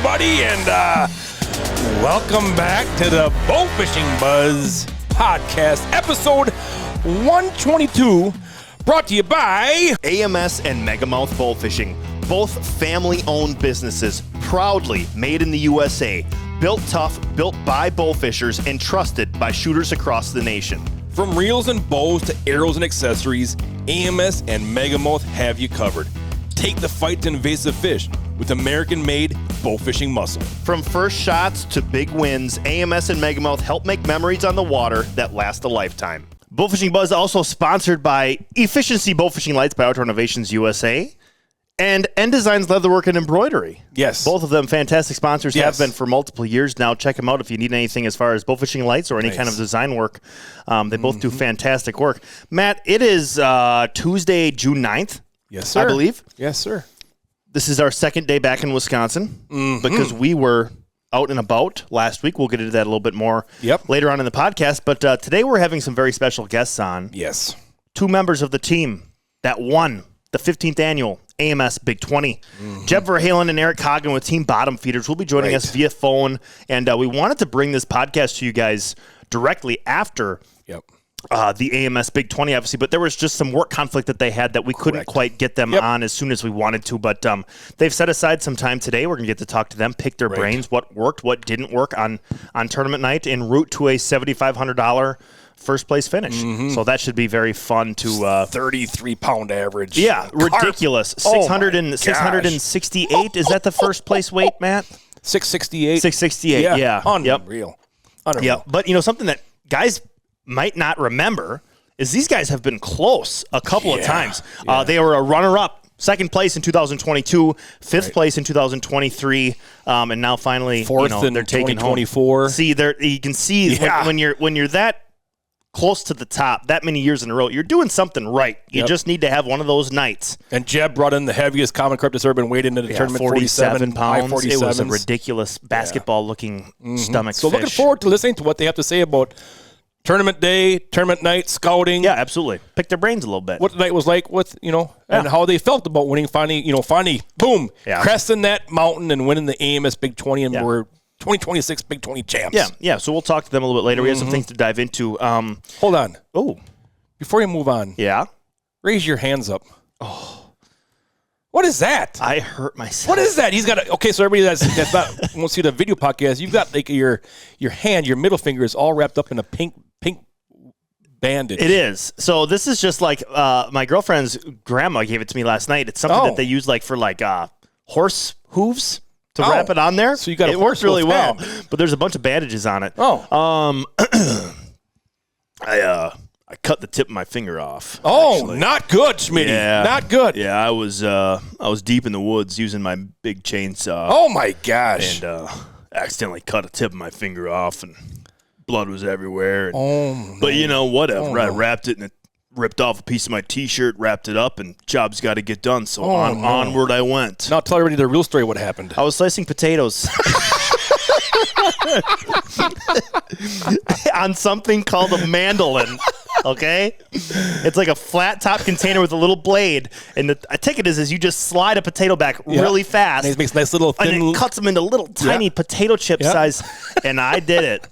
everybody, and welcome back to the Bowfishing Buzz podcast, episode 122, brought to you by AMS and Megamouth Bowfishing, both family-owned businesses, proudly made in the USA, built tough, built by bowfishers, and trusted by shooters across the nation. From reels and bows to arrows and accessories, AMS and Megamouth have you covered. Take the fight to invasive fish with American-made bowfishing muscle. From first shots to big wins, AMS and Megamouth help make memories on the water that last a lifetime. Bowfishing Buzz also sponsored by Efficiency Bowfishing Lights by Outdoor Innovations USA and End Designs Leatherwork and Embroidery. Yes. Both of them fantastic sponsors, Yes. have been for multiple years now. Check them out if you need anything as far as bowfishing lights or any kind of design work. They both do fantastic work. Matt, it is Tuesday, June 9th. Yes, sir. I believe. Yes, sir. This is our second day back in Wisconsin because we were out and about last week. We'll get into that a little bit more later on in the podcast. But today we're having some very special guests on. Yes. Two members of the team that won the 15th annual AMS Big 20. Jeb Verhalen and Eric Coggon with Team Bottom Feeders will be joining us via phone. And we wanted to bring this podcast to you guys directly after the AMS Big 20, obviously, but there was just some work conflict that they had that we couldn't quite get them on as soon as we wanted to. But they've set aside some time today. We're going to get to talk to them, pick their brains, what worked, what didn't work on tournament night, en route to a $7,500 first place finish. So that should be very fun to 33-pound average. Yeah, ridiculous. 668. Is that the first place weight, Matt? 668. 668. Yeah. Unreal. Yeah. But something that guys might not remember is these guys have been close a couple of times. They were a runner-up, second place in 2022, fifth place in 2023, and now finally fourth in they're taking 2024. Home. See, you can see when you're that close to the top that many years in a row, you're doing something right. You just need to have one of those nights. And Jeb brought in the heaviest common carp that's ever been weighed into the tournament, 47 pounds. 47s. It was a ridiculous basketball-looking stomach So fish. looking forward to listening to what they have to say about tournament day, tournament night, scouting. Yeah, absolutely. Pick their brains a little bit. What the night was like with, and how they felt about winning finally, boom, cresting that mountain and winning the AMS Big 20, and we're 2026 Big 20 champs. Yeah. So we'll talk to them a little bit later. We have some things to dive into. Hold on. Oh. Before you move on. Yeah? Raise your hands up. Oh. What is that? I hurt myself. What is that? He's got so everybody that's not won't see the video podcast, you've got like your hand, your middle finger is all wrapped up in a pink bandage. It is. So this is just like my girlfriend's grandma gave it to me last night. It's something that they use for horse hooves to wrap it on there. So you got it works really well. But there's a bunch of bandages on it. Oh. I cut the tip of my finger off. Oh, actually. Not good, Schmitty. Yeah. Not good. Yeah, I was deep in the woods using my big chainsaw. Oh my gosh. And accidentally cut a tip of my finger off, and blood was everywhere. And, but whatever. Oh, I wrapped it and it ripped off a piece of my T-shirt, wrapped it up, and job's got to get done. So onward I went. Now tell everybody the real story. What happened? I was slicing potatoes on something called a mandolin. Okay, it's like a flat top container with a little blade, and I take it as you just slide a potato back really fast. And it makes nice little thin, and it cuts them into little tiny potato chip size. And I did it,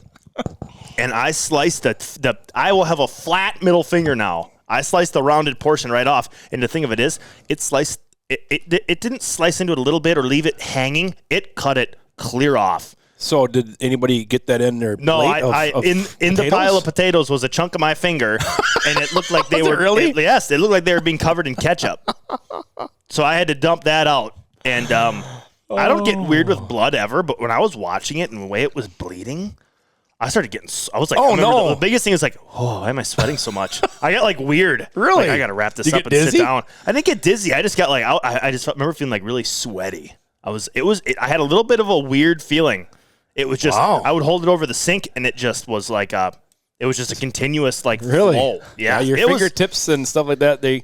and I sliced the. I will have a flat middle finger now. I sliced the rounded portion right off, and the thing of it is, it sliced. It didn't slice into it a little bit or leave it hanging. It cut it clear off. So did anybody get that in their No, in the pile of potatoes was a chunk of my finger, and it looked like they were really. Yes, it looked like they were being covered in ketchup. So I had to dump that out, and I don't get weird with blood ever, but when I was watching it and the way it was bleeding, I started getting. I was like, oh no! The biggest thing is like, why am I sweating so much? I got weird. Really? I got to wrap this up and sit down. I didn't get dizzy. I just got I just remember feeling really sweaty. I had a little bit of a weird feeling. It was just, I would hold it over the sink, and it just was it was just a continuous flow. Yeah, your fingertips and stuff like that, they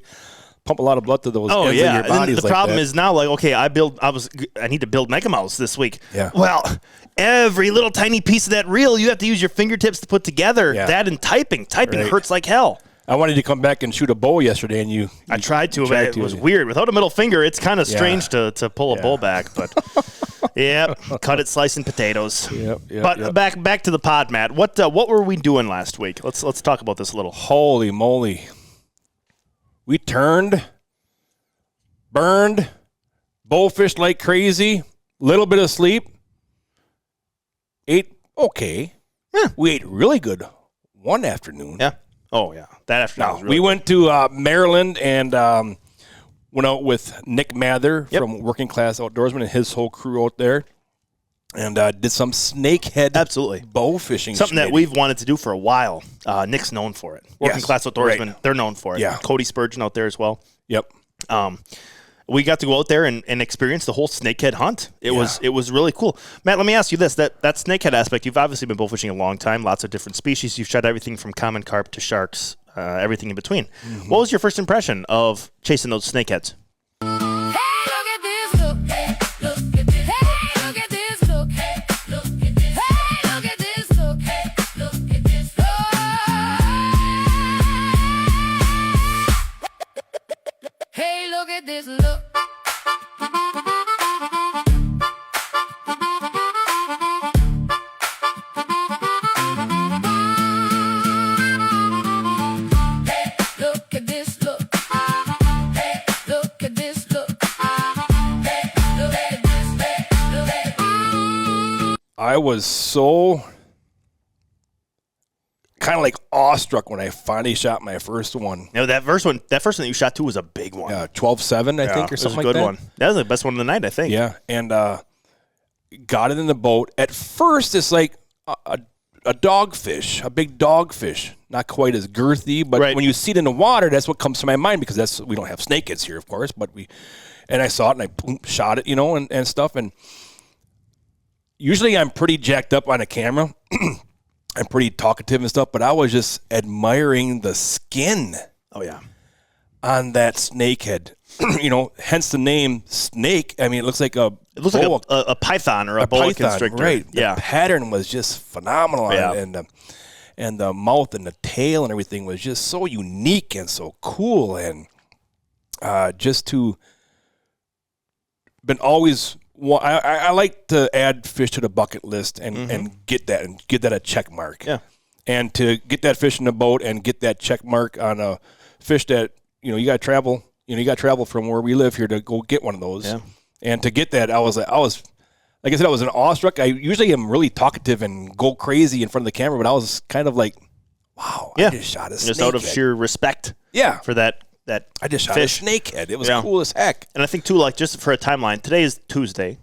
pump a lot of blood to those ends of your bodies. The problem is now, I need to build Megamouths this week. Yeah. Well, every little tiny piece of that reel, you have to use your fingertips to put together. Yeah. That and typing hurts like hell. I wanted to come back and shoot a bow yesterday, and I tried to, but it was weird. Without a middle finger, it's kind of strange to pull a bow back, but cut it slicing potatoes. But back to the pod, Matt. What were we doing last week? Let's talk about this a little. Holy moly. We turned, burned, bowfished like crazy, little bit of sleep, ate okay. We ate really good one afternoon. Yeah. Oh, yeah. That afternoon was really we good. went to Maryland and went out with Nick Mather from Working Class Outdoorsman and his whole crew out there, and did some snakehead bow fishing. Something that we've wanted to do for a while. Nick's known for it. Working Class Outdoorsman, they're known for it. Yeah. Cody Spurgeon out there as well. Yep. We got to go out there and experience the whole snakehead hunt. It was really cool. Matt, let me ask you this. That snakehead aspect, you've obviously been bowfishing a long time, lots of different species. You've shot everything from common carp to sharks, everything in between. Mm-hmm. What was your first impression of chasing those snakeheads? Hey, look at this, look. Hey, look at this, look. Hey, look at this, look. Hey, look at this, hey, look at this. I was so kind of like awestruck when I finally shot my first one. You know, that first one that you shot too was a big one. Yeah, 12-7, I think, or something like that. It was a good one. That was the best one of the night, I think. Yeah, and got it in the boat. At first, it's like a dogfish, a big dogfish. Not quite as girthy, but when you see it in the water, that's what comes to my mind, because we don't have snakeheads here, of course. But I saw it and I shot it, and stuff. And usually I'm pretty jacked up on a camera. I'm pretty talkative and stuff, but I was just admiring the skin. Oh, yeah. On that snakehead. Hence the name snake. I mean, it looks like a python or a boa constrictor. Right. Yeah. The pattern was just phenomenal. Yeah. And the mouth and the tail and everything was just so unique and so cool. And just to been always... Well, I like to add fish to the bucket list and get that a check mark. Yeah. And to get that fish in the boat and get that check mark on a fish that, you got to travel, from where we live here to go get one of those. Yeah. And to get that, I was like I said, I was an awestruck. I usually am really talkative and go crazy in front of the camera, but I was kind of like, wow, I just shot a snakehead. Just out of sheer respect. Yeah. For that I just shot fish. a snakehead. It was cool as heck. And I think, too, like, just for a timeline, today is Tuesday.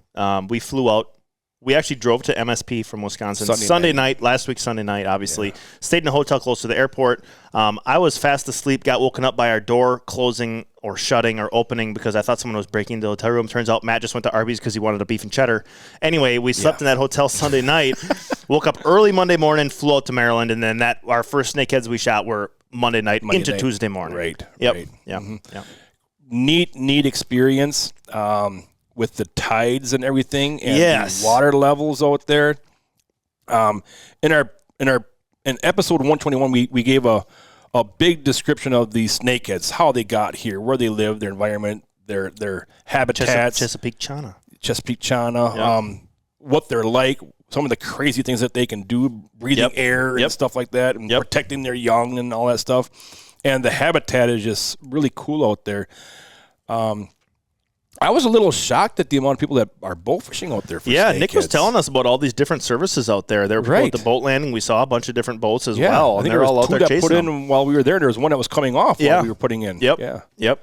We flew out. We actually drove to MSP from Wisconsin Sunday night, last week Sunday night, obviously. Yeah. Stayed in a hotel close to the airport. I was fast asleep, got woken up by our door closing or shutting or opening because I thought someone was breaking into the hotel room. Turns out Matt just went to Arby's because he wanted a beef and cheddar. Anyway, we slept in that hotel Sunday night, woke up early Monday morning, flew out to Maryland, and then our first snakeheads we shot were Monday night into Tuesday morning. Right. Yep. Right. Yeah. Mm-hmm. Yeah. Neat experience with the tides and everything, and the water levels out there. In episode 121, we gave a big description of the snakeheads, how they got here, where they live, their environment, their habitats. Chesapeake Chana. Yep. What they're like, some of the crazy things that they can do, breathing air and stuff like that, and protecting their young and all that stuff. And the habitat is just really cool out there. I was a little shocked at the amount of people that are boat fishing out there for snakeheads. Nick was telling us about all these different services out there. There were people at the boat landing. We saw a bunch of different boats as well. I think they're all out there chasing put in while we were there. There was one that was coming off while we were putting in. Yep.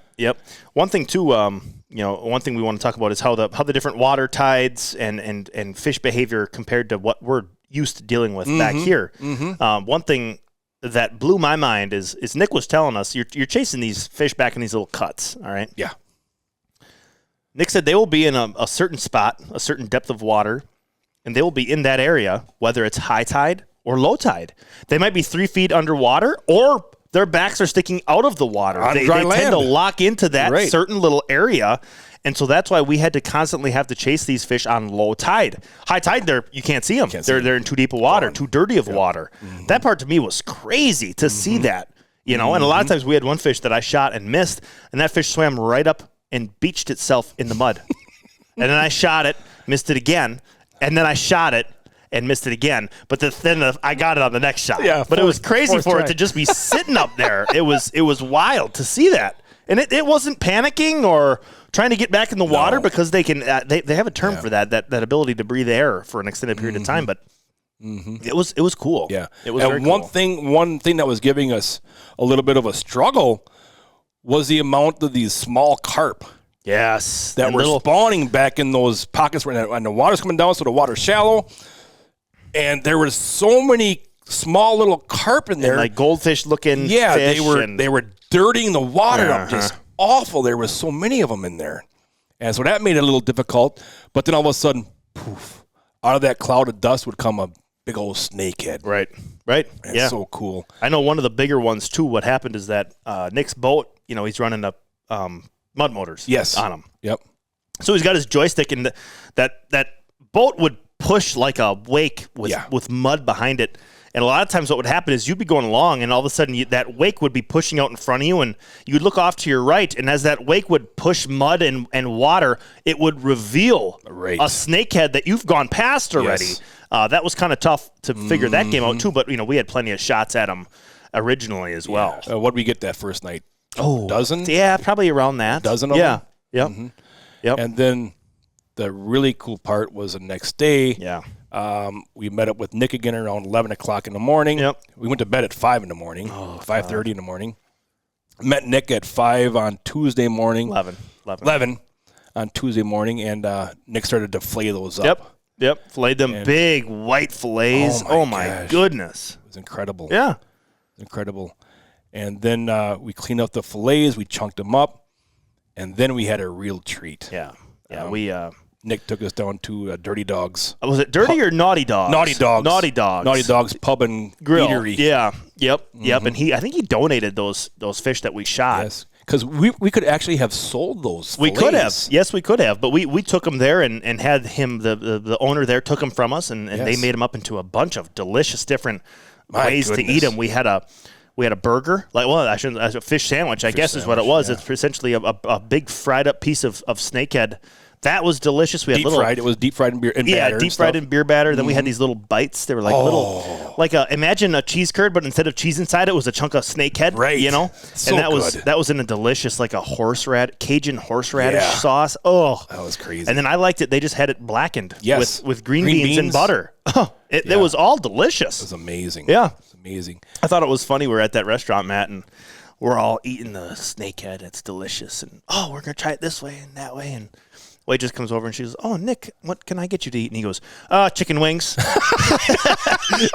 One thing, too, one thing we want to talk about is how the different water tides and fish behavior compared to what we're used to dealing with back here. Mm-hmm. One thing that blew my mind is Nick was telling us you're chasing these fish back in these little cuts, all right? Yeah. Nick said they will be in a certain spot, a certain depth of water, and they will be in that area, whether it's high tide or low tide. They might be 3 feet underwater, or their backs are sticking out of the water. They tend to lock into that certain little area, and so that's why we had to constantly have to chase these fish on low tide. High tide, you can't see them. They're in too deep of water, too dirty of water. Mm-hmm. That part to me was crazy to see that. You know, and a lot of times we had one fish that I shot and missed, and that fish swam right up and beached itself in the mud. And then I shot it, missed it again, and then I shot it and missed it again. But then I got it on the next shot. Yeah, but it was crazy for it to just be sitting up there. It was wild to see that. And it wasn't panicking or trying to get back in the water because they can they have a term for that ability to breathe air for an extended period of time. But it was cool. Yeah. It was and very one cool. thing that was giving us a little bit of a struggle was the amount of these small carp. Yes. That were spawning back in those pockets when the water's coming down, so the water's shallow. And there were so many small little carp in there. And like goldfish looking Yeah, fish they were dirtying the water up just awful. There was so many of them in there. And so that made it a little difficult. But then all of a sudden, poof, out of that cloud of dust would come a big old snakehead. Right. It's so cool. I know one of the bigger ones, too. What happened is that Nick's boat, he's running up mud motors on him. Yep. So he's got his joystick, and that boat would push like a wake with mud behind it. And a lot of times what would happen is you'd be going along, and all of a sudden that wake would be pushing out in front of you, and you'd look off to your right, and as that wake would push mud and water, it would reveal a snakehead that you've gone past already. Yes. That was kind of tough to figure that game out, too, but we had plenty of shots at him originally as well. What did we get that first night? Oh, a dozen? Yeah, probably around that. Dozen of them? Yep. Mm-hmm. Yep. And then the really cool part was the next day. Yeah. We met up with Nick again around 11 o'clock in the morning. Yep. We went to bed at 5 in the morning, 5:30 in the morning. Met Nick at 5 on Tuesday morning. 11 on Tuesday morning, and Nick started to flay those up. Yep. Filleted them big white fillets. Oh my goodness. It was incredible. Yeah. Incredible. And then we cleaned up the fillets, we chunked them up, and then we had a real treat. Yeah. Yeah, Nick took us down to Dirty Dogs. Was it Dirty or Naughty Dogs? Naughty Dogs. Naughty Dogs. Naughty Dogs Pub and Grill. Eatery. Yeah. Yep. And I think he donated those fish that we shot. Yes. Because we could actually have sold those We fillets. could have. Yes, we could have. But we took them there and had him, the owner there, took them from us, and they made them up into a bunch of delicious different ways to eat them. We had a burger, a fish sandwich, I guess is what it was. Yeah. It's essentially a big fried up piece of snakehead. That was delicious. We had fried. It was deep fried in beer and batter. Yeah, deep fried in beer batter. Then we had these little bites. They were like imagine a cheese curd, but instead of cheese inside, it was a chunk of snakehead. Right. So and that was in a delicious Cajun horseradish sauce. Oh, that was crazy. And then I liked it. They just had it blackened. Yes. with green beans and butter. It was all delicious. It was amazing. Yeah, it's amazing. I thought it was funny. We're at that restaurant, Matt, and we're all eating the snakehead. It's delicious, and we're gonna try it this way and that way, and waitress comes over and she goes, "Oh, Nick, what can I get you to eat?" And he goes, "Chicken wings."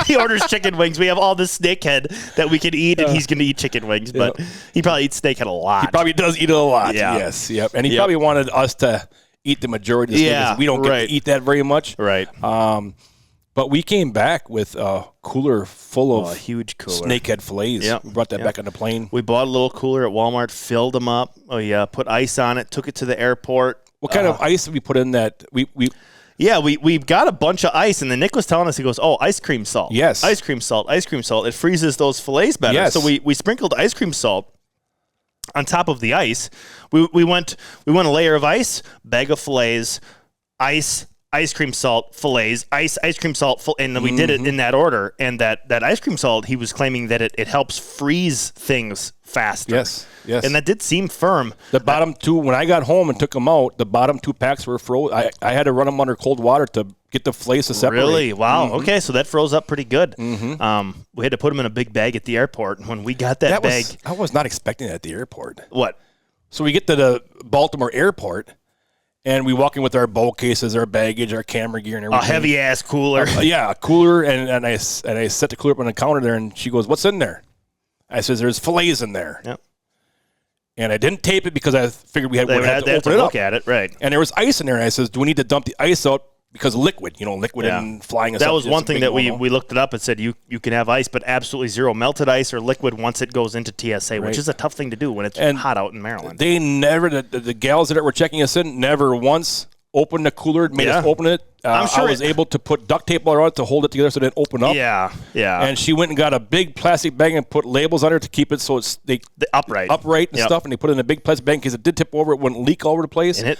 He orders chicken wings. We have all this snakehead that we can eat, and he's going to eat chicken wings. But he probably eats snakehead a lot. He probably does eat it a lot. Yeah. Yes. Yep. And he probably wanted us to eat the majority of the snake because we don't get to eat that very much. Right. But we came back with a cooler full of a huge cooler snakehead fillets. Yep. We brought that back on the plane. We bought a little cooler at Walmart, filled them up. Put ice on it, took it to the airport. What kind of ice did we put in that? We got a bunch of ice, and then Nick was telling us, he goes, ice cream salt. Yes. Ice cream salt. It freezes those fillets better. Yes. So we sprinkled ice cream salt on top of the ice. We went a layer of ice, bag of fillets, ice cream salt, fillets, ice cream salt, and then we did it in that order. And that ice cream salt, he was claiming that it helps freeze things faster. Yes. And that did seem firm. The bottom two, when I got home and took them out, the bottom two packs were frozen. I had to run them under cold water to get the fillets to separate. Really? Wow. Okay, so that froze up pretty good. We had to put them in a big bag at the airport. And when we got that bag, I was not expecting that at the airport. What? So we get to the Baltimore airport, and we walk in with our bowl cases, our baggage, our camera gear, and everything. A heavy ass cooler. A cooler, and I set the cooler up on the counter there, and she goes, "What's in there?" I says, "There's fillets in there." Yep. And I didn't tape it because I figured we had to open it look up. at it, right? And there was ice in there, and I says, "Do we need to dump the ice out because of liquid? Liquid and flying." That was one thing that we looked it up and said you can have ice, but absolutely zero melted ice or liquid once it goes into TSA, which is a tough thing to do when it's hot out in Maryland. They never, the gals that were checking us in, never once open the cooler, made us open it. I'm sure I was able to put duct tape around it to hold it together so it didn't open up. Yeah. And she went and got a big plastic bag and put labels on it to keep it so it's upright and stuff. And they put it in a big plastic bag in case it did tip over, it wouldn't leak all over the place. And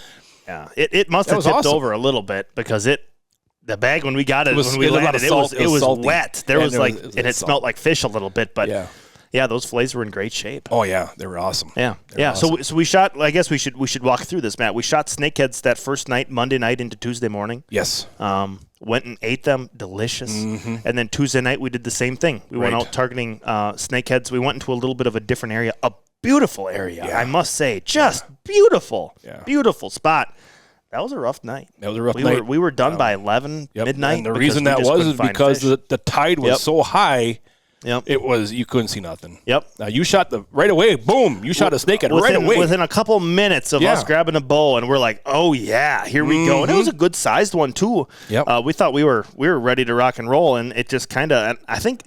it must have tipped over a little bit because the bag when we got it, when we landed, it was wet. There was it smelled like fish a little bit, but yeah, those fillets were in great shape. Oh yeah, they were awesome. Yeah. Awesome. So we shot. I guess we should walk through this, Matt. We shot snakeheads that first night, Monday night into Tuesday morning. Yes. Went and ate them, delicious. And then Tuesday night we did the same thing. We went out targeting snakeheads. We went into a little bit of a different area, a beautiful area, I must say, just beautiful, beautiful spot. That was a rough night. Night. We were done by 11 midnight. And the reason that was is because the tide was so high. Yep. It was, you couldn't see nothing. Yep. Now you shot right away, boom, you shot a snakehead right away. Within a couple minutes of us grabbing a bow, and we're like, oh yeah, here we go. And it was a good sized one too. Yep. We thought we were ready to rock and roll, and it just kind of, I think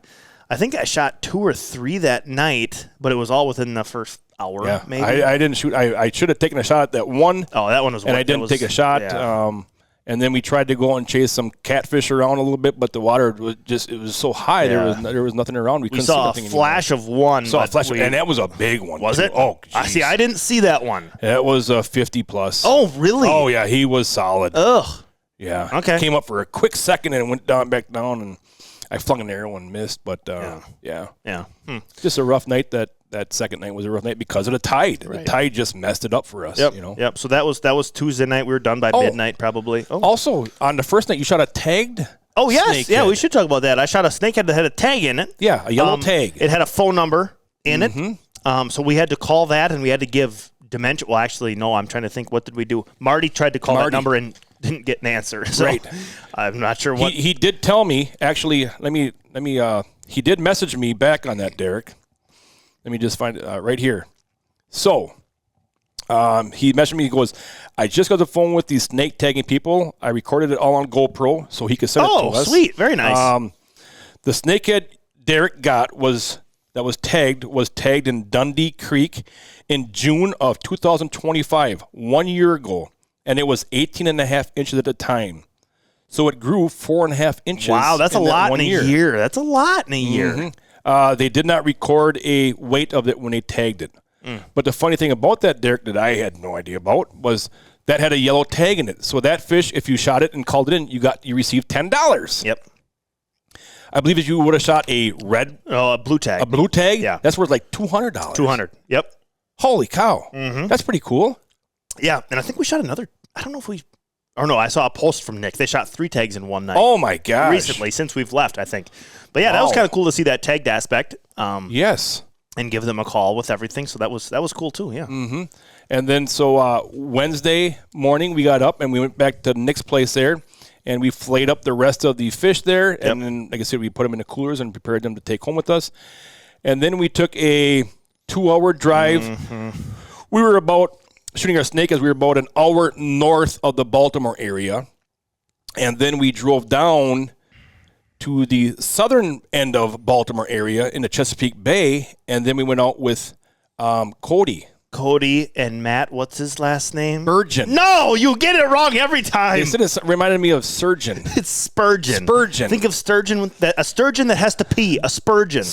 I shot 2 or 3 that night, but it was all within the first hour, maybe. I didn't shoot. I should have taken a shot at that one. Oh, that one was and I didn't take a shot. Yeah. And then we tried to go and chase some catfish around a little bit, but the water was it was so high there was nothing around. We saw a flash of one. And that was a big one. Was it? Oh, I see. I didn't see that one. That was a 50 plus. Oh, really? Oh yeah, he was solid. Ugh. Yeah. Okay. Came up for a quick second and went back down, and I flung an arrow and missed. But yeah. Just a rough night. That second night was a rough night because of the tide. Right. The tide just messed it up for us. Yep. You know. Yep. So that was Tuesday night. We were done by midnight probably. Oh. Also, on the first night, you shot a tagged. Oh yes. snakehead. Yeah. We should talk about that. I shot a snakehead that had a tag in it. Yeah, a yellow tag. It had a phone number in it. So we had to call that, and we had to give dimension. Well, actually, no. I'm trying to think. What did we do? Marty tried to call that number and didn't get an answer. So right. I'm not sure what he did tell me. Actually, let me. He did message me back on that, Derek. Let me just find it right here. So, he messaged me. He goes, I just got the phone with these snake tagging people. I recorded it all on GoPro so he could send it to us. Oh, sweet. Very nice. The snakehead Derek got was tagged in Dundee Creek in June of 2025, 1 year ago. And it was 18.5 inches at the time. So it grew 4.5 inches. Wow, that's a lot in a year. That's a lot in a year. Mm-hmm. They did not record a weight of it when they tagged it. But the funny thing about that, Derek, that I had no idea about was that had a yellow tag in it. So that fish, if you shot it and called it in, you received $10. Yep. I believe if you would have shot a blue tag. A blue tag, yeah, that's worth like $200. $200. Yep. Holy cow. That's pretty cool. Yeah, and I think we shot another. I don't know if we. Or no, I saw a post from Nick. They shot 3 tags in one night. Oh my gosh! Recently, since we've left, I think. But yeah, that was kind of cool to see that tagged aspect. Yes. And give them a call with everything. So that was cool too. Yeah. Mm-hmm. And then Wednesday morning we got up and we went back to Nick's place there, and we flayed up the rest of the fish there. Yep. And then, like I said, we put them in the coolers and prepared them to take home with us. And then we took a 2-hour drive. We were about shooting our snake as we were about an hour north of the Baltimore area. And then we drove down to the southern end of Baltimore area in the Chesapeake Bay. And then we went out with Cody and Matt, what's his last name? Spurgeon. No, you get it wrong every time. They said it reminded me of surgeon. It's Spurgeon. Think of sturgeon, a sturgeon that has to pee. A Spurgeon.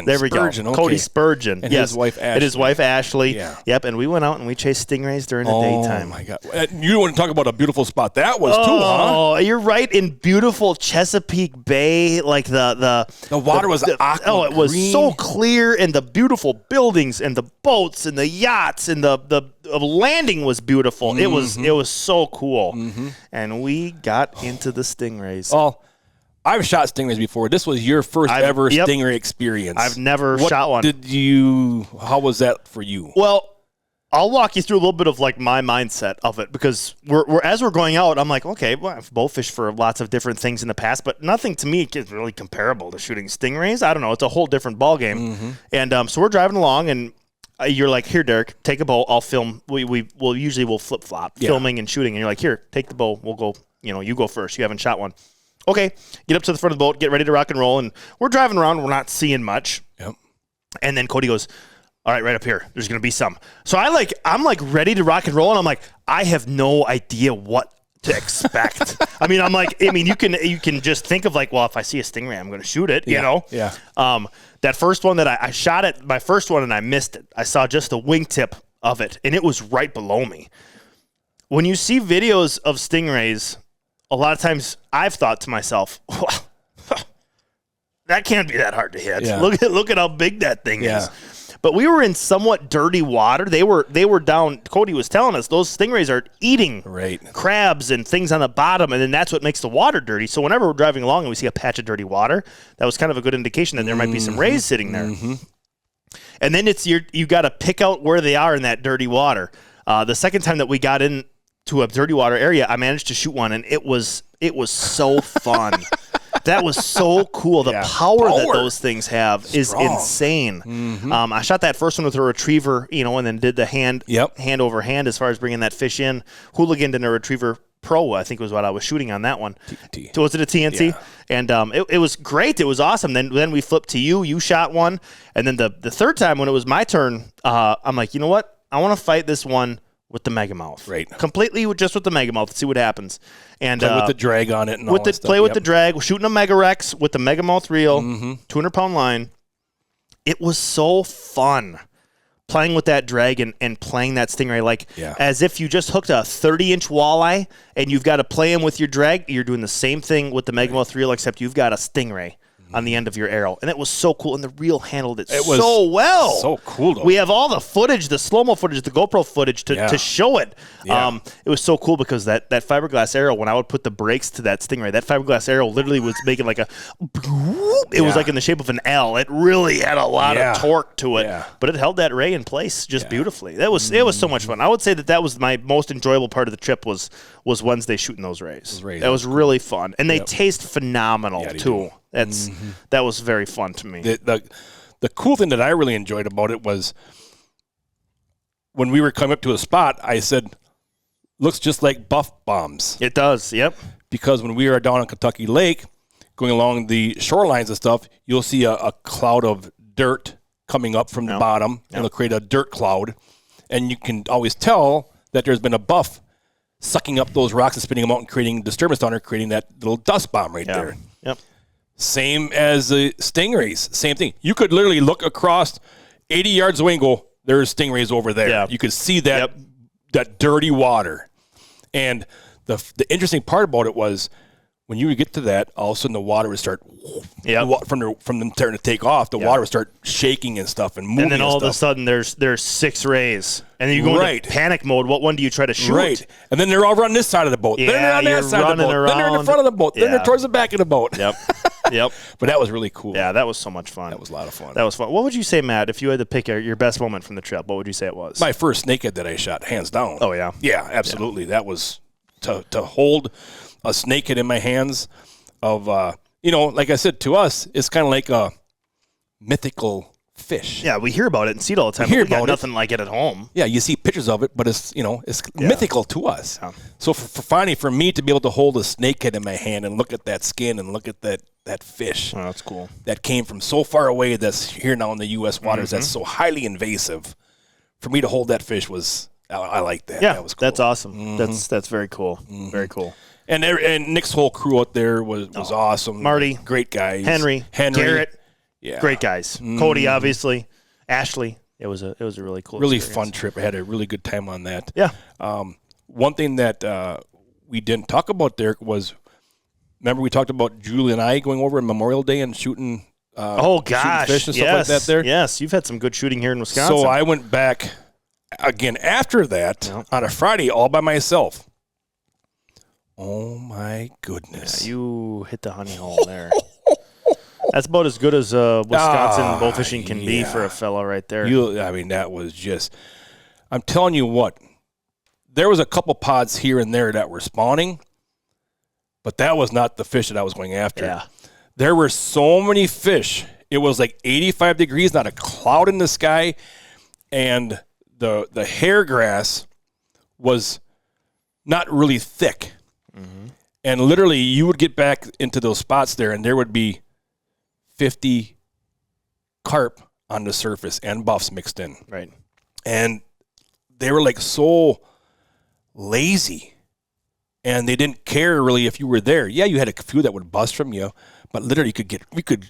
There we go. Okay. Cody Spurgeon. And his wife Ashley. And his wife Ashley. Yeah. Yep. And we went out and we chased stingrays during the daytime. Oh my God! You want to talk about a beautiful spot that was too, huh? Oh, you're right. In beautiful Chesapeake Bay, like the water was aqua oh, it was green. so clear, and the beautiful buildings and the boats and the yachts and the landing was beautiful. It was so cool. And we got into the stingrays. Well, I've shot stingrays before. This was your first ever stingray experience. I've never shot one. How was that for you? Well, I'll walk you through a little bit of like my mindset of it, because as we're going out, I'm like, okay, well, I've bowfished for lots of different things in the past, but nothing to me is really comparable to shooting stingrays. I don't know. It's a whole different ballgame. And so we're driving along, and you're like, here, Derek, take a bow. I'll film. We'll usually flip flop filming and shooting. And you're like, here, take the bow. We'll go. You go first. You haven't shot one. Okay. Get up to the front of the boat. Get ready to rock and roll. And we're driving around. We're not seeing much. Yep. And then Cody goes, all right up here. There's going to be some. So I'm like ready to rock and roll. And I'm like, I have no idea what to expect. I mean, you can just think of like, well, if I see a stingray, I'm going to shoot it, you know? Yeah. That first one that I shot at, my first one, and I missed it. I saw just the wingtip of it, and it was right below me. When you see videos of stingrays, a lot of times I've thought to myself, well, that can't be that hard to hit. Yeah. Look at how big that thing is. But we were in somewhat dirty water. They were down. Cody was telling us those stingrays are eating crabs and things on the bottom, and then that's what makes the water dirty. So whenever we're driving along and we see a patch of dirty water, that was kind of a good indication that there might be some rays sitting there. And then you got to pick out where they are in that dirty water. The second time that we got into a dirty water area, I managed to shoot one, and it was so fun. That was so cool. The power that those things have is insane. I shot that first one with a retriever, and then did the hand over hand as far as bringing that fish in. Hooliganed in a retriever pro, I think was what I was shooting on that one. Was it a TNT? Yeah. And it was great. It was awesome. Then we flipped to you. You shot one. And then the third time when it was my turn, I'm like, you know what? I want to fight this one with the megamouth. Right. Completely just with the megamouth to see what happens. And play with the drag on it and all that stuff. Play with the drag. We're shooting a Megarex with the megamouth reel, 200-pound line. It was so fun playing with that drag and playing that stingray as if you just hooked a 30-inch walleye and you've got to play him with your drag. You're doing the same thing with the megamouth reel, except you've got a stingray on the end of your arrow. And it was so cool. And the reel handled it so well. So cool, though. We have all the footage, the slow-mo footage, the GoPro footage to show it. Yeah. It was so cool because that fiberglass arrow, when I would put the brakes to that stingray, that fiberglass arrow literally was making like it was like in the shape of an L. It really had a lot of torque to it. Yeah. But it held that ray in place just beautifully. It was so much fun. I would say that was my most enjoyable part of the trip was Wednesday shooting those rays. That was really fun. And they taste phenomenal, too. That was very fun to me. The cool thing that I really enjoyed about it was when we were coming up to a spot, I said, looks just like buff bombs. It does, yep. Because when we are down on Kentucky Lake, going along the shorelines and stuff, you'll see a cloud of dirt coming up from the bottom, and it'll create a dirt cloud. And you can always tell that there's been a buff sucking up those rocks and spinning them out and creating disturbance down there, creating that little dust bomb right there. Yep. Same as the stingrays. Same thing. You could literally look across 80 yards away and go, there's stingrays over there. Yeah. You could see that dirty water. And the interesting part about it was when you would get to that, all of a sudden the water would start from them starting to take off. The water would start shaking and stuff and moving. And then all of a sudden there's 6 rays. And then you go into panic mode. What one do you try to shoot? Right. And then they're all running this side of the boat. Yeah, then they're on that side of the boat. Around. Then they're in the front of the boat. Then they're towards the back of the boat. Yep. But that was really cool. Yeah, that was so much fun. That was a lot of fun. That was fun. What would you say, Matt, if you had to pick your best moment from the trip? What would you say it was? My first snakehead that I shot, hands down. Oh, yeah? Yeah, absolutely. Yeah. That was to hold a snakehead in my hands of, like I said, to us, it's kind of like a mythical fish. Yeah, we hear about it and see it all the time. We got nothing like it at home. Yeah, you see pictures of it, but it's mythical to us. Yeah. So for me to be able to hold a snakehead in my hand and look at that skin and look at that fish. Oh, that's cool. That came from so far away that's here now in the U.S. waters. That's so highly invasive. For me to hold that fish I like that. Yeah, that was cool. That's awesome. That's very cool. Very cool. And Nick's whole crew out there was awesome. Marty, great guys. Henry, Garrett, great guys. Mm-hmm. Cody, obviously, Ashley. It was a really cool, fun trip. I had a really good time on that. Yeah. One thing that we didn't talk about, Derek, was remember we talked about Julie and I going over on Memorial Day and shooting. Shooting fish and stuff like that. There. Yes, you've had some good shooting here in Wisconsin. So I went back again after that on a Friday all by myself. Oh, my goodness. Yeah, you hit the honey hole there. That's about as good as Wisconsin bowfishing can be for a fella right there. That was just – I'm telling you what, there was a couple pods here and there that were spawning, but that was not the fish that I was going after. Yeah. There were so many fish. It was like 85 degrees, not a cloud in the sky, and the hair grass was not really thick. Mm-hmm. And literally, you would get back into those spots there, and there would be 50 carp on the surface and buffs mixed in. Right. And they were like so lazy. and they didn't care really if you were there. Yeah, you had a few that would bust from you, but literally we could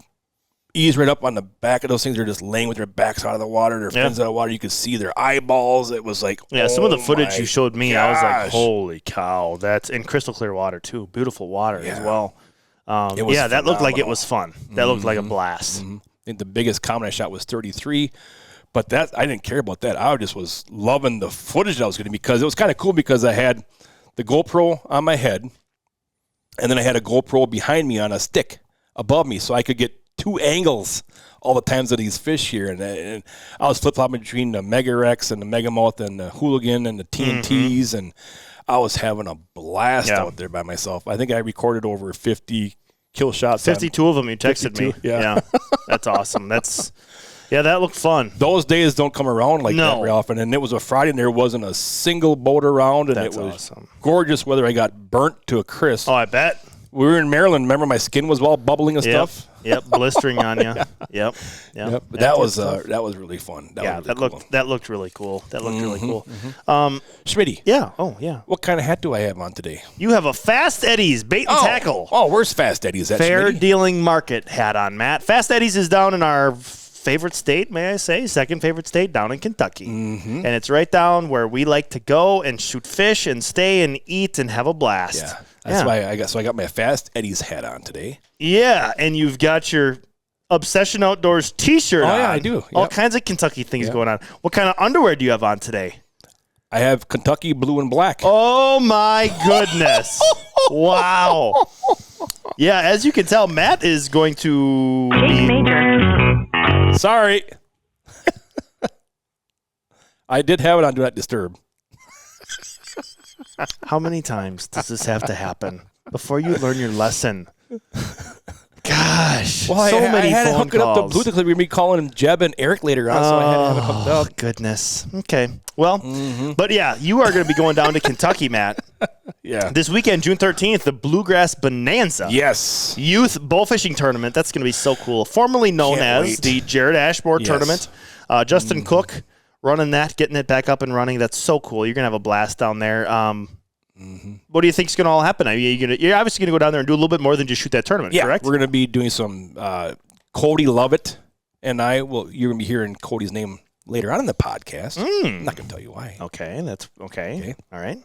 ease right up on the back of those things. They're just laying with their backs out of the water, their fins out of the water. You could see their eyeballs. It was like, some of the footage you showed me, I was like, gosh. holy cow. That's in crystal clear water, too. Beautiful water as well. It was that looked like it phenomenal. was fun. That looked like a blast. I think the biggest comment I shot was 33, but that I didn't care about that. I just was loving the footage that I was getting because it was kind of cool because I had the GoPro on my head, and then I had a GoPro behind me on a stick above me, so I could get 2 angles all the times of these fish here. And I was flip-flopping between the Mega Rex and the Megamouth and the Hooligan and the TNTs, and I was having a blast out there by myself. I think I recorded over 50 kill shots. 52 of them you texted 52, me. yeah. That's awesome. That looked fun. Those days don't come around like that very often. And it was a Friday, and there wasn't a single boat around, and That's it was awesome. gorgeous weather. I got burnt to a crisp. Oh, I bet. We were in Maryland. Remember, my skin was all bubbling and stuff. Yep, blistering on you. Yep. But that was really fun. That looked really cool. That looked really cool. Schmitty. Yeah. Oh, yeah. What kind of hat do I have on today? You have a Fast Eddie's bait and tackle. Oh, where's Fast Eddie's? Fair Dealing Market hat on, Matt. Fast Eddie's is down in our favorite state, may I say, second favorite state, down in Kentucky. And it's right down where we like to go and shoot fish and stay and eat and have a blast. Yeah. That's why I got my Fast Eddie's hat on today. Yeah, and you've got your Obsession Outdoors t-shirt on. Oh, yeah, I do. All Yep. kinds of Kentucky things going on. What kind of underwear do you have on today? I have Kentucky blue and black. Oh, my goodness. Wow. Yeah, as you can tell, Matt is going to be... Sorry. I did have it on Do Not Disturb. How many times does this have to happen before you learn your lesson? Gosh, Well, so I many had to phone hook it up to calls. Bluetooth because we're going to be calling him Jeb and Eric later on, so I had to have it hooked Oh, up. goodness. Okay. Well, but yeah, you are going to be going down to Kentucky, Matt. Yeah. This weekend, June 13th, the Bluegrass Bonanza. Yes. Youth Bowfishing Tournament. That's going to be so cool. Formerly known Can't as wait. the Jared Ashmore Yes. Tournament. Justin Cook running that, getting it back up and running. That's so cool. You're going to have a blast down there. What do you think is going to all happen? I mean, you're obviously going to go down there and do a little bit more than just shoot that tournament, Yeah, correct? we're going to be doing some Cody Lovett, and you're going to be hearing Cody's name later on in the podcast. I'm not going to tell you why. Okay, that's okay. All right.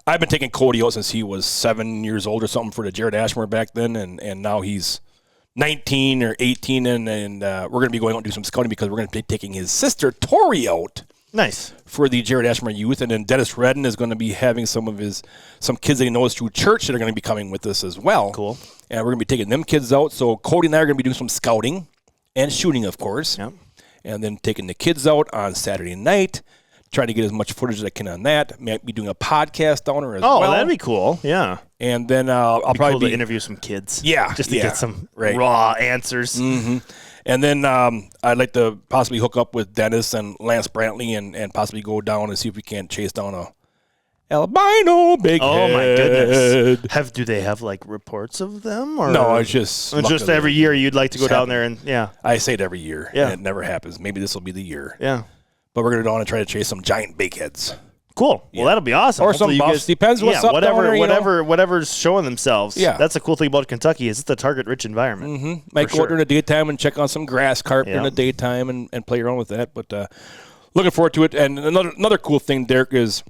I've been taking Cody out since he was 7 years old or something for the Jared Ashmore back then, and now he's 19 or 18, and we're going to be going out and do some scouting because we're going to be taking his sister Tori out Nice. for the Jared Ashmore Youth, and then Dennis Redden is going to be having some kids that he knows through church that are going to be coming with us as well. Cool. And we're going to be taking them kids out. So Cody and I are going to be doing some scouting and shooting, of course. Yep. And then taking the kids out on Saturday night, trying to get as much footage as I can on that. Might be doing a podcast down there as well. Oh, that'd be cool. Yeah. And then I'll Cool probably to interview some kids. Yeah, Just to yeah, get some right. raw answers. And then I'd like to possibly hook up with Dennis and Lance Brantley and possibly go down and see if we can't chase down a albino bighead. Oh my goodness! Do they have like reports of them? Or No, it's just just luckily, every year you'd like to go It's down there and I say it every year. Yeah. And it never happens. Maybe this will be the year. yeah. But we're going to go down and try to chase some giant bigheads. Cool. Well, that'll be awesome. Or some Hopefully you buffs. Depends what's up whatever, down there, you know. whatever's showing themselves. Yeah. That's the cool thing about Kentucky is it's a target-rich environment. Might For go out during the daytime and check on some grass carp Yeah. during the daytime and play around with that. But looking forward to it. And another cool thing, Derek, is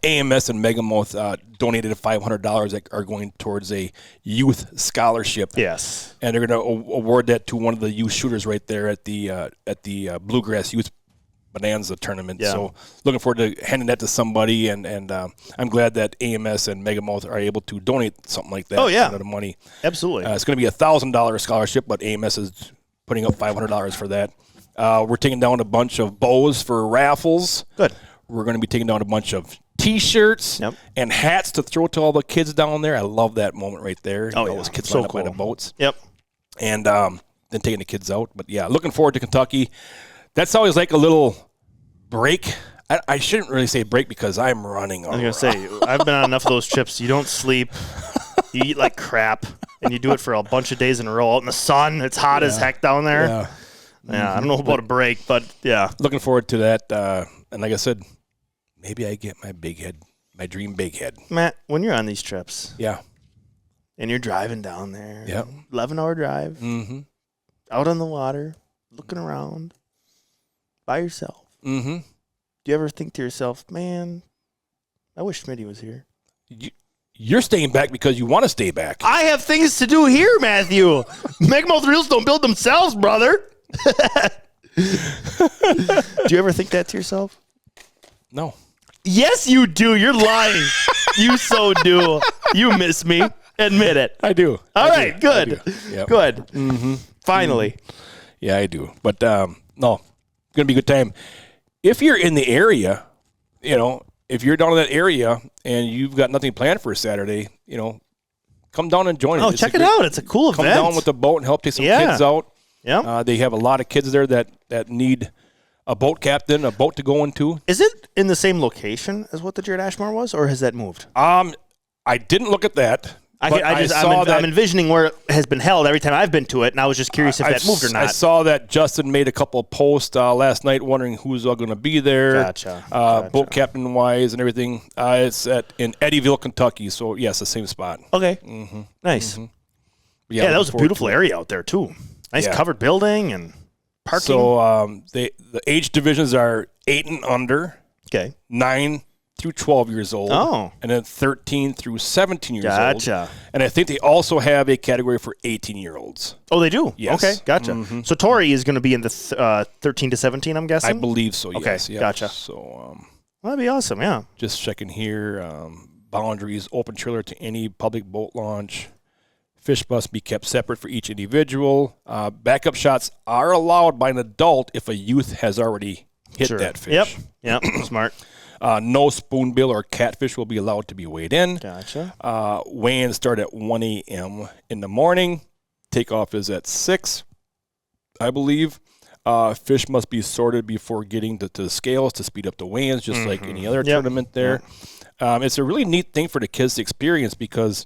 AMS and Megamouth donated $500 that are going towards a youth scholarship. Yes. And they're going to award that to one of the youth shooters right there at the Bluegrass Youth Bonanza tournament. Yeah. So looking forward to handing that to somebody, and I'm glad that AMS and Megamouth are able to donate something like that. Oh, yeah. The money. Absolutely. It's going to be a $1,000 scholarship, but AMS is putting up $500 for that. We're taking down a bunch of bows for raffles. Good. We're going to be taking down a bunch of T-shirts Yep. and hats to throw to all the kids down there. I love that moment right there. Oh, All yeah. those kids So lined up by the cool. boats. Yep. And then taking the kids out. But, yeah, looking forward to Kentucky. That's always like a little break. I shouldn't really say break because I'm running around. I was going to say, I've been on enough of those trips. You don't sleep. You eat like crap. And you do it for a bunch of days in a row out in the sun. It's hot as heck down there. Yeah. Yeah, I don't know about a break, but yeah. Looking forward to that. And like I said, maybe I get my bighead My dream Bighead. Matt, when you're on these trips Yeah. and you're driving down there, Yep. 11-hour drive, Mm-hmm. out on the water, looking around by yourself. Mm-hmm. Do you ever think to yourself, man, I wish Smitty was here? You're staying back because you want to stay back. I have things to do here, Matthew. Megamouth reels don't build themselves, brother. Do you ever think that to yourself? No. Yes, you do. You're lying. You so do. You miss me. Admit it. I do. All right, good. Yep. Good. Mm-hmm. Finally. Yeah, I do. But no, it's going to be a good time. If you're in the area, if you're down in that area and you've got nothing planned for a Saturday, come down and join us. Oh, check it out. It's a cool Come event. down with the boat and help take some Yeah. kids out. Yeah. They have a lot of kids there that need a boat captain, a boat to go into. Is it in the same location as what the Jared Ashmore was, or has that moved? I didn't look at that. But I'm envisioning where it has been held every time I've been to it, and I was just curious if that moved or not. I saw that Justin made a couple of posts last night wondering who's all going to be there. Gotcha. Boat captain wise and everything. It's in Eddyville, Kentucky. So, yes, the same spot. Okay. Mm-hmm. Nice. Mm-hmm. Yeah, that was a beautiful area out there, too. Nice covered building and parking. So, the age divisions are 8 and under, okay. 9 through 12 years old, and then 13 through 17 years old. Gotcha. And I think they also have a category for 18-year-olds. Oh, they do? Yes. Okay, gotcha. Mm-hmm. So Tori is going to be in the 13 to 17, I'm guessing? I believe so, yes. Okay, Yep. gotcha. So, well, that'd be awesome, yeah. just checking here, boundaries, open trailer to any public boat launch. Fish must be kept separate for each individual. Backup shots are allowed by an adult if a youth has already hit that fish. Yep, smart. No spoonbill or catfish will be allowed to be weighed in. Gotcha. Weigh-in start at 1 a.m. in the morning. Takeoff is at 6, I believe. Fish must be sorted before getting to the scales to speed up the weigh-ins, just like any other tournament there. Yep. It's a really neat thing for the kids to experience because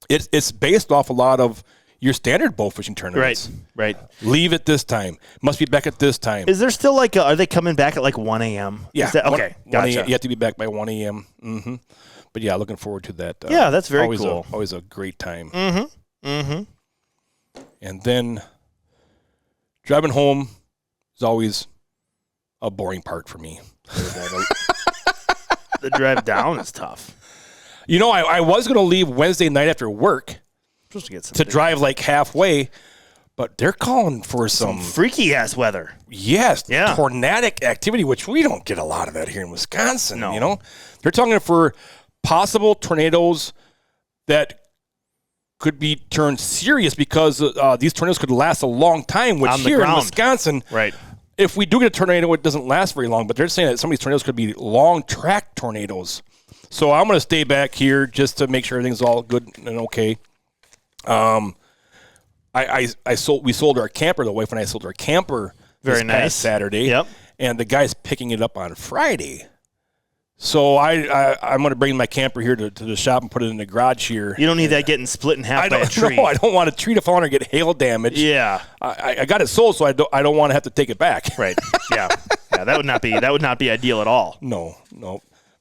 it's based off a lot of your standard bow fishing tournaments. Right. Leave at this time. Must be back at this time. Is there still are they coming back at 1 a.m.? Yeah. Okay, 1 gotcha. a.m. You have to be back by 1 a.m. Mm-hmm. But yeah, looking forward to that. Yeah, that's very cool. Always a great time. Mm-hmm. Mm-hmm. And then driving home is always a boring part for me. The drive down is tough. I was going to leave Wednesday night after work to drive halfway, but they're calling for some freaky ass weather. Yes, tornadic activity, which we don't get a lot of that here in Wisconsin. No. They're talking for possible tornadoes that could be turned serious because these tornadoes could last a long time. Which here in Wisconsin, right? If we do get a tornado, it doesn't last very long. But they're saying that some of these tornadoes could be long track tornadoes. So I'm going to stay back here just to make sure everything's all good and okay. We sold our camper. The wife and I sold our camper this past Saturday. Yep. And the guy's picking it up on Friday. So I'm going to bring my camper here to the shop and put it in the garage here. You don't need that getting split in half by a tree. No, I don't want a tree to fall or get hail damage. Yeah. I got it sold, so I don't want to have to take it back. Right. Yeah. That would not be ideal at all. No.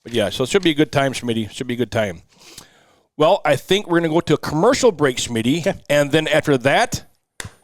But yeah, so it should be a good time, Schmitty. Should be a good time. Well, I think we're going to go to a commercial break, Schmitty. Okay. And then after that,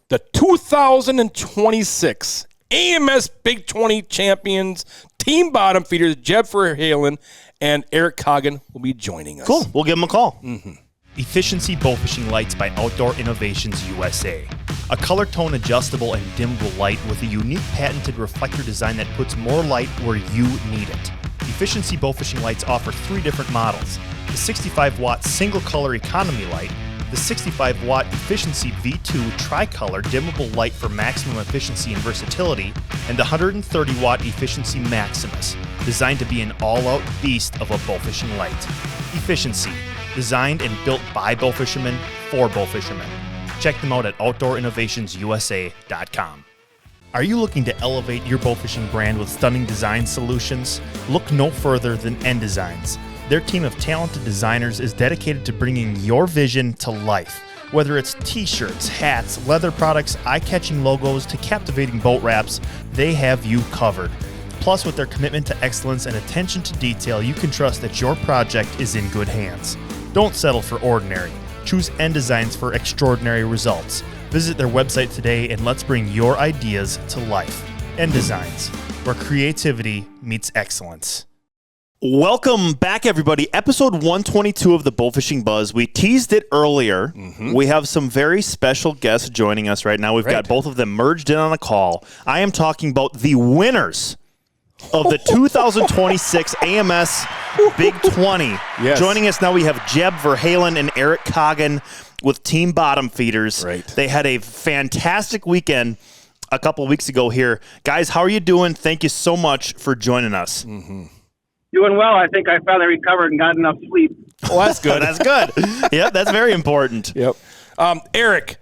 the 2026 AMS Big 20 champions, Team Bottom Feeders, Jeb Verhalen and Eric Coggon will be joining us. Cool. We'll give them a call. Mm-hmm. Efficiency Bowfishing Lights by Outdoor Innovations USA. A color tone adjustable and dimmable light with a unique patented reflector design that puts more light where you need it. Efficiency Bowfishing Lights offer 3 different models: the 65-watt single-color economy light, the 65-watt Efficiency V2 tri-color dimmable light for maximum efficiency and versatility, and the 130-watt Efficiency Maximus, designed to be an all-out beast of a bowfishing light. Efficiency, designed and built by bowfishermen for bowfishermen. Check them out at OutdoorInnovationsUSA.com. Are you looking to elevate your bowfishing brand with stunning design solutions? Look no further than N Designs. Their team of talented designers is dedicated to bringing your vision to life. Whether it's t-shirts, hats, leather products, eye-catching logos, to captivating boat wraps, they have you covered. Plus, with their commitment to excellence and attention to detail, you can trust that your project is in good hands. Don't settle for ordinary. Choose End Designs for extraordinary results. Visit their website today and let's bring your ideas to life. End Designs, where creativity meets excellence. Welcome back, everybody. Episode 122 of the Bowfishing Buzz. We teased it earlier. We have some very special guests joining us right now. We've got both of them merged in on a call. I am talking about the winners of the 2026 AMS Big 20. Yes. Joining us now, we have Jeb Verhalen and Eric Coggon with Team Bottom Feeders. Right. They had a fantastic weekend a couple of weeks ago here. Guys, how are you doing? Thank you so much for joining us. Doing well. I think I finally recovered and got enough sleep. Well, that's good. That's good. Yep, that's very important. Yep. Eric,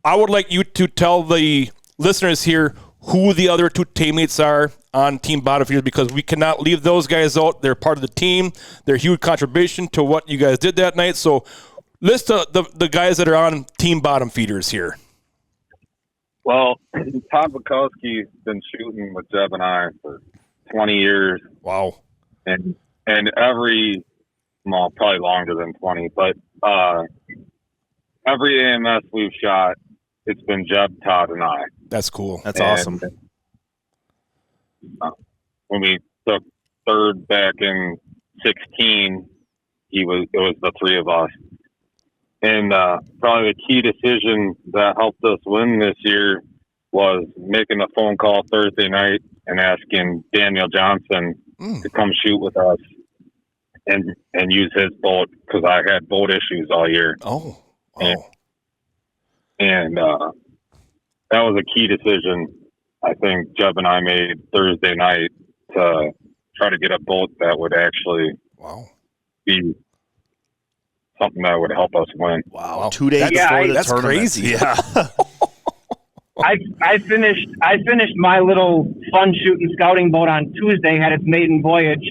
I would like you to tell the listeners here who the other two teammates are on Team Bottom Feeders, because we cannot leave those guys out. They're part of the team. They're a huge contribution to what you guys did that night. So list the guys that are on Team Bottom Feeders here. Well, Todd Bukowski's been shooting with Jeb and I for 20 years. Wow. And every, well, probably longer than 20, but every AMS we've shot, it's been Jeb, Todd, and I. That's cool. That's awesome. When we took third back in 16, it was the three of us. And probably the key decision that helped us win this year was making a phone call Thursday night and asking Daniel Johnson to come shoot with us and use his boat, because I had boat issues all year. Oh. And that was a key decision I think Jeb and I made Thursday night to try to get a boat that would actually be something that would help us win. Wow. 2 days before the that's tournament. crazy. Yeah. I finished my little fun shooting scouting boat on Tuesday, had its maiden voyage.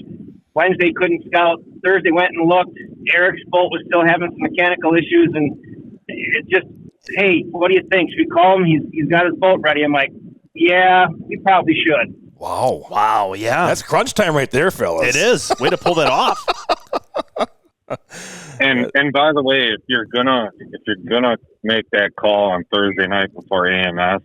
Wednesday couldn't scout. Thursday went and looked. Eric's boat was still having some mechanical issues, and it just, hey, what do you think? Should we call him? He's got his boat ready. I'm like, yeah, we probably should. Wow. Wow, yeah. That's crunch time right there, fellas. It is. Way to pull that off. And by the way, if you're gonna make that call on Thursday night before AMS,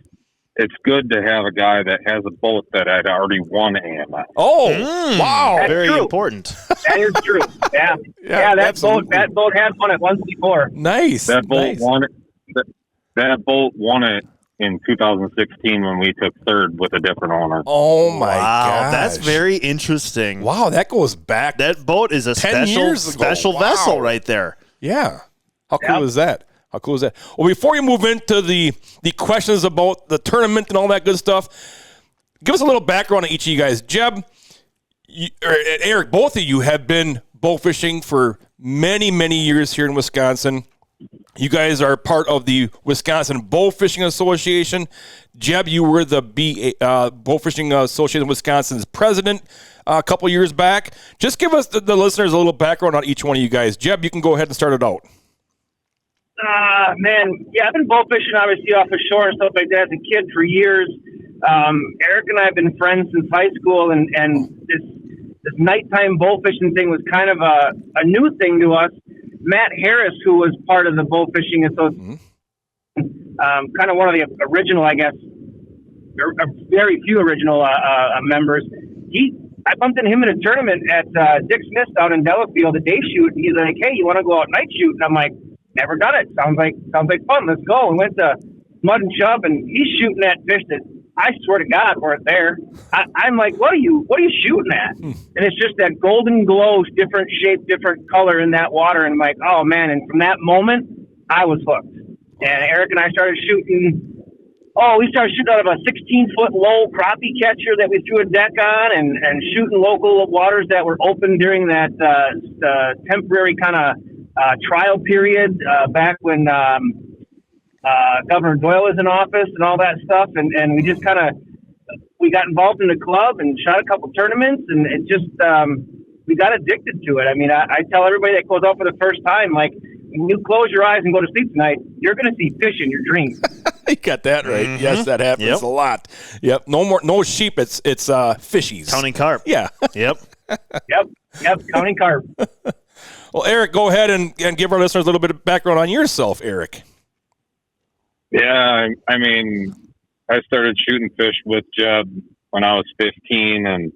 it's good to have a guy that has a boat that had already won AMS. Oh, wow. That's Very true. important. That is true. Yeah. Yeah, that absolutely. boat has won it once before. Nice. That boat nice. won it. That boat won it in 2016 when we took third with a different owner. Oh, my Wow, gosh. that's very interesting. Wow, that goes back. That boat is a 10 years ago. special Wow. vessel right there. Yeah. How cool is that? How cool is that? Well, before you move into the questions about the tournament and all that good stuff, give us a little background on each of you guys. Jeb, and Eric, both of you have been bow fishing for many, many years here in Wisconsin. You guys are part of the Wisconsin Bowfishing Association. Jeb, you were the Bowfishing Association of Wisconsin's president a couple years back. Just give us, the listeners, a little background on each one of you guys. Jeb, you can go ahead and start it out. Man, yeah, I've been bow fishing obviously off the shore and stuff like that as a kid for years. Eric and I have been friends since high school, and this nighttime bow fishing thing was kind of a new thing to us. Matt Harris, who was part of the Bowfishing Association, kind of one of the original, I guess, very few original members. I bumped into him in a tournament at Dick Smith's out in Delafield, a day shoot. And he's like, "Hey, you want to go out night shoot?" And I'm like, "Never done it. Sounds like fun. Let's go." We went to Mud and Chub, and he's shooting at fish that I swear to God weren't there. I'm like, "What are you shooting at?" And it's just that golden glow, different shape, different color in that water. And I'm like, "Oh man!" And from that moment, I was hooked. And Eric and I started shooting. We started shooting out of a 16-foot low crappie catcher that we threw a deck on, and shooting local waters that were open during that temporary kind of trial period back when Governor Doyle was in office and all that stuff. And we just we got involved in the club and shot a couple tournaments, and it just we got addicted to it. I mean, I tell everybody that goes out for the first time, like, when you close your eyes and go to sleep tonight, you're going to see fish in your dreams. You got that right. Yes, that happens a lot. Yep. No sheep. It's fishies. Counting carp. Yeah. Yep. Yep, counting carp. Well, Eric, go ahead and give our listeners a little bit of background on yourself, Eric. Yeah, I mean, I started shooting fish with Jeb when I was 15, and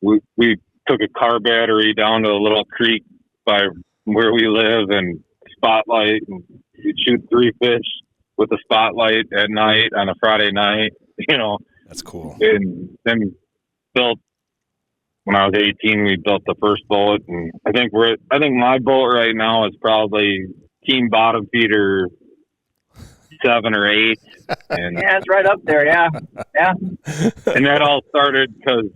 we took a car battery down to a little creek by where we live and spotlight, and we'd shoot 3 fish with a spotlight at night on a Friday night, you know. That's cool. And then when I was 18, we built the first boat, and I think my boat right now is probably team bottom feeder 7 or 8. And Yeah, it's right up there. Yeah. and that all started because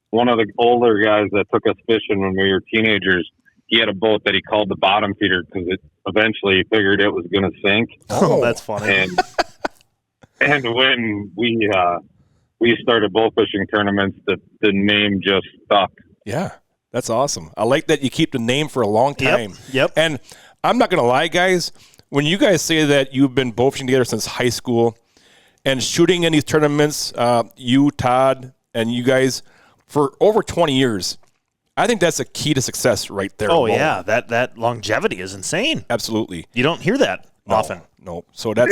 one of the older guys that took us fishing when we were teenagers, he had a boat that he called the bottom feeder because it eventually figured it was going to sink. Oh, that's funny. And when we started boat fishing tournaments, the name just stuck. Yeah, that's awesome. I like that you keep the name for a long time. Yep. And I'm not going to lie, guys. When you guys say that you've been boat fishing together since high school and shooting in these tournaments, you, Todd, and you guys for over 20 years, I think that's a key to success right there. Oh, alone. yeah. That longevity is insane. Absolutely. You don't hear that often. No. So that's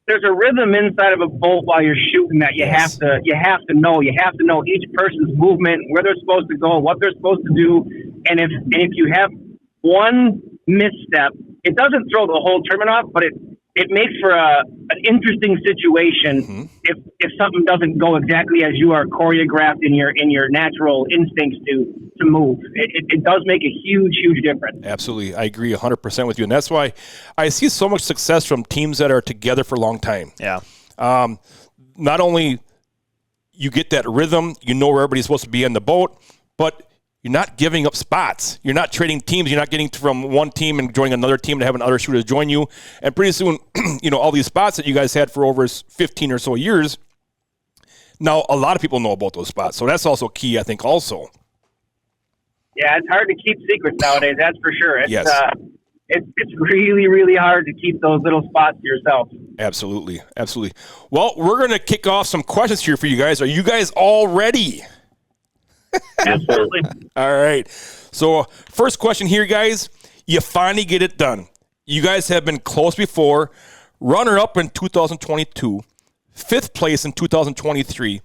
There's a rhythm inside of a boat while you're shooting that you have to know. You have to know each person's movement, where they're supposed to go, what they're supposed to do, and if you have one misstep, it doesn't throw the whole tournament off, but it makes for an interesting situation if something doesn't go exactly as you are choreographed in your natural instincts to move. It does make a huge difference. absolutely. I agree 100% with you. And that's why I see so much success from teams that are together for a long time. Yeah. Not only you get that rhythm, you know where everybody's supposed to be in the boat, but you're not giving up spots. You're not trading teams. You're not getting from one team and joining another team and having other shooters join you. And pretty soon, all these spots that you guys had for over 15 or so years, now a lot of people know about those spots. So that's also key, I think, also. Yeah, it's hard to keep secrets nowadays. That's for sure. Yes. It's really, really hard to keep those little spots to yourself. Absolutely. Well, we're going to kick off some questions here for you guys. Are you guys all ready? Absolutely. All right. So first question here, guys. You finally get it done. You guys have been close before. Runner-up in 2022. 5th place in 2023.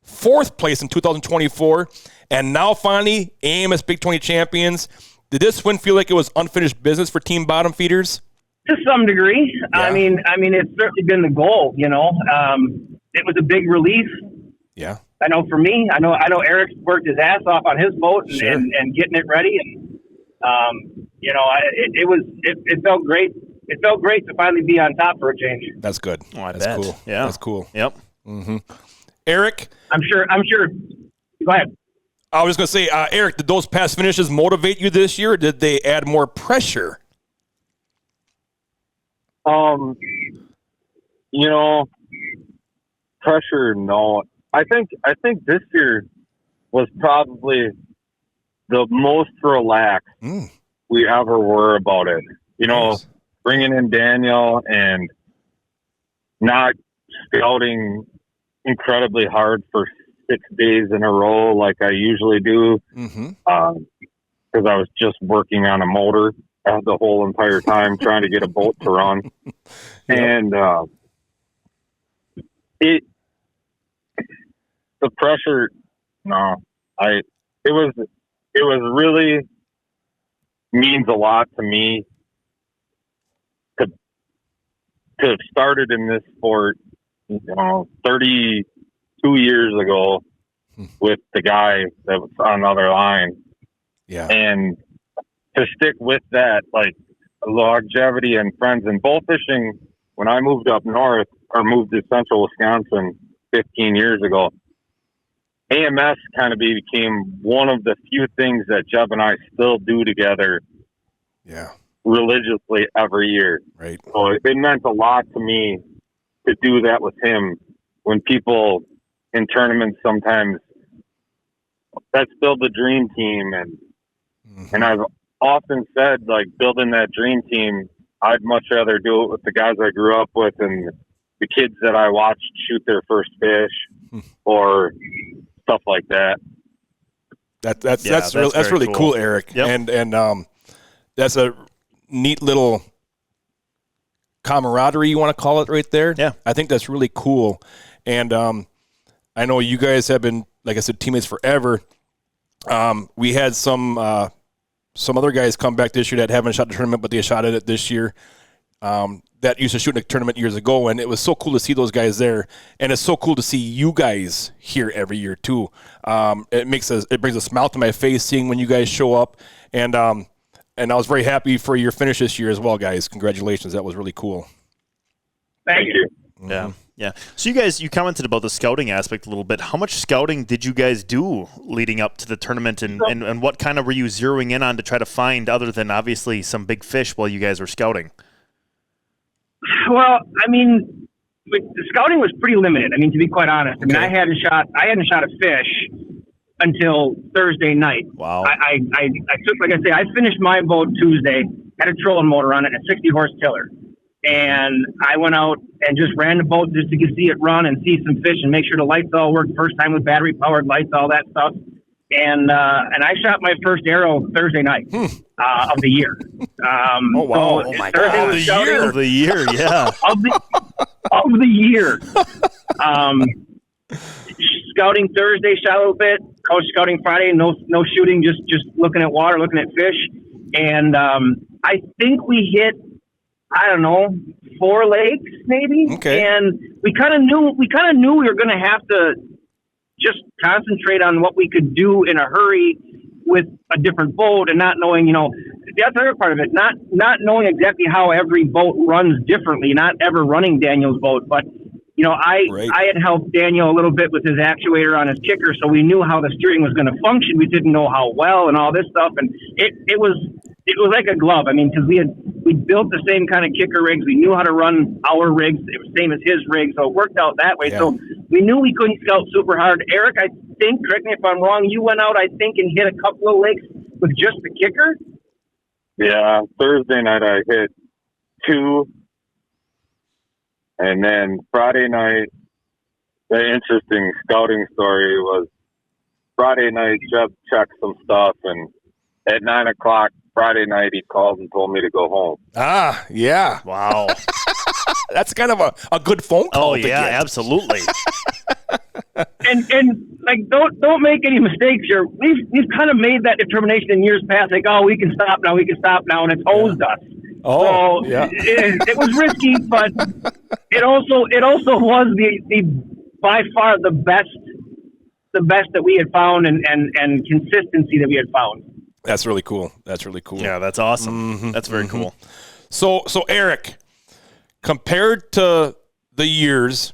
4th place in 2024. And now finally, AMS Big 20 champions. Did this win feel like it was unfinished business for Team Bottom Feeders? To some degree. Yeah. I mean, it's certainly been the goal, It was a big relief. Yeah. I know for me, I know Eric's worked his ass off on his boat Sure. and getting it ready. And, it felt great. It felt great to finally be on top for a change. That's good. Oh, I That's bet. cool. Yeah. That's cool. Yep. Eric? I'm sure. Go ahead. I was going to say, Eric, did those past finishes motivate you this year, or did they add more pressure? Pressure, no. I think this year was probably the most relaxed we ever were about it. Nice. Bringing in Daniel and not scouting incredibly hard for 6 days in a row like I usually do, because I was just working on a motor the whole entire time trying to get a boat to run. And the pressure, no, it was really means a lot to me to have started in this sport, 32 years ago with the guy that was on the other line. Yeah. And to stick with that, like longevity and friends and Bowfishing, when I moved up north or moved to central Wisconsin 15 years ago, AMS kind of became one of the few things that Jeb and I still do together religiously every year. Right. So it meant a lot to me to do that with him. When people in tournaments sometimes, let's build the dream team. And I've often said, like, building that dream team I'd much rather do it with the guys I grew up with and the kids that I watched shoot their first fish or stuff like that. That's really cool, Eric. Yep. And that's a neat little camaraderie, you want to call it, right there. Yeah, I think that's really cool. And I know you guys have been, like I said, teammates forever. We had some other guys come back this year that haven't shot the tournament, but they shot at it this year. That used to shoot in a tournament years ago, and it was so cool to see those guys there. And it's so cool to see you guys here every year too. It brings a smile to my face seeing when you guys show up. And I was very happy for your finish this year as well, guys. Congratulations, that was really cool. Thank you. Yeah. Yeah. So you commented about the scouting aspect a little bit. How much scouting did you guys do leading up to the tournament, and what kind of were you zeroing in on to try to find, other than obviously some big fish while you guys were scouting? Well, I mean, the scouting was pretty limited. I mean, to be quite honest, I mean, I hadn't shot a fish until Thursday night. Wow. I took, like I say, I finished my boat Tuesday, had a trolling motor on it, and a 60-horse tiller. And I went out and just ran the boat just to see it run and see some fish and make sure the lights all worked. First time with battery-powered lights, all that stuff. And I shot my first arrow Thursday night of the year. Oh, wow. So oh, my Thursday God. was Of the year, yeah. of the year. Scouting Thursday, shot a little bit. Coach scouting Friday, no shooting, just looking at water, looking at fish. And I think we hit, I don't know, 4 lakes maybe. Okay. And we kind of knew we were going to have to just concentrate on what we could do in a hurry with a different boat, and not knowing, that's the other part of it, not knowing exactly how every boat runs differently, not ever running Daniel's boat, but I had helped Daniel a little bit with his actuator on his kicker, so we knew how the steering was going to function. We didn't know how well and all this stuff, and it was like a glove. I mean, because we built the same kind of kicker rigs. We knew how to run our rigs. It was the same as his rig, so it worked out that way. Yeah. So we knew we couldn't scout super hard. Eric, I think, correct me if I'm wrong, you went out, I think, and hit a couple of lakes with just the kicker? Yeah, Thursday night I hit 2. And then Friday night, the interesting scouting story was Friday night, Jeb checked some stuff, and at 9 o'clock Friday night, he called and told me to go home. Ah, yeah. Wow. That's kind of a good phone call. Oh, yeah, absolutely. And like, don't make any mistakes here. We've kind of made that determination in years past, like, we can stop now, and it's hosed us. Oh, so yeah. It was risky, but it also was the by far the best that we had found, and consistency that we had found. That's really cool. Yeah, that's awesome. Mm-hmm, that's very cool. So Eric, compared to the years,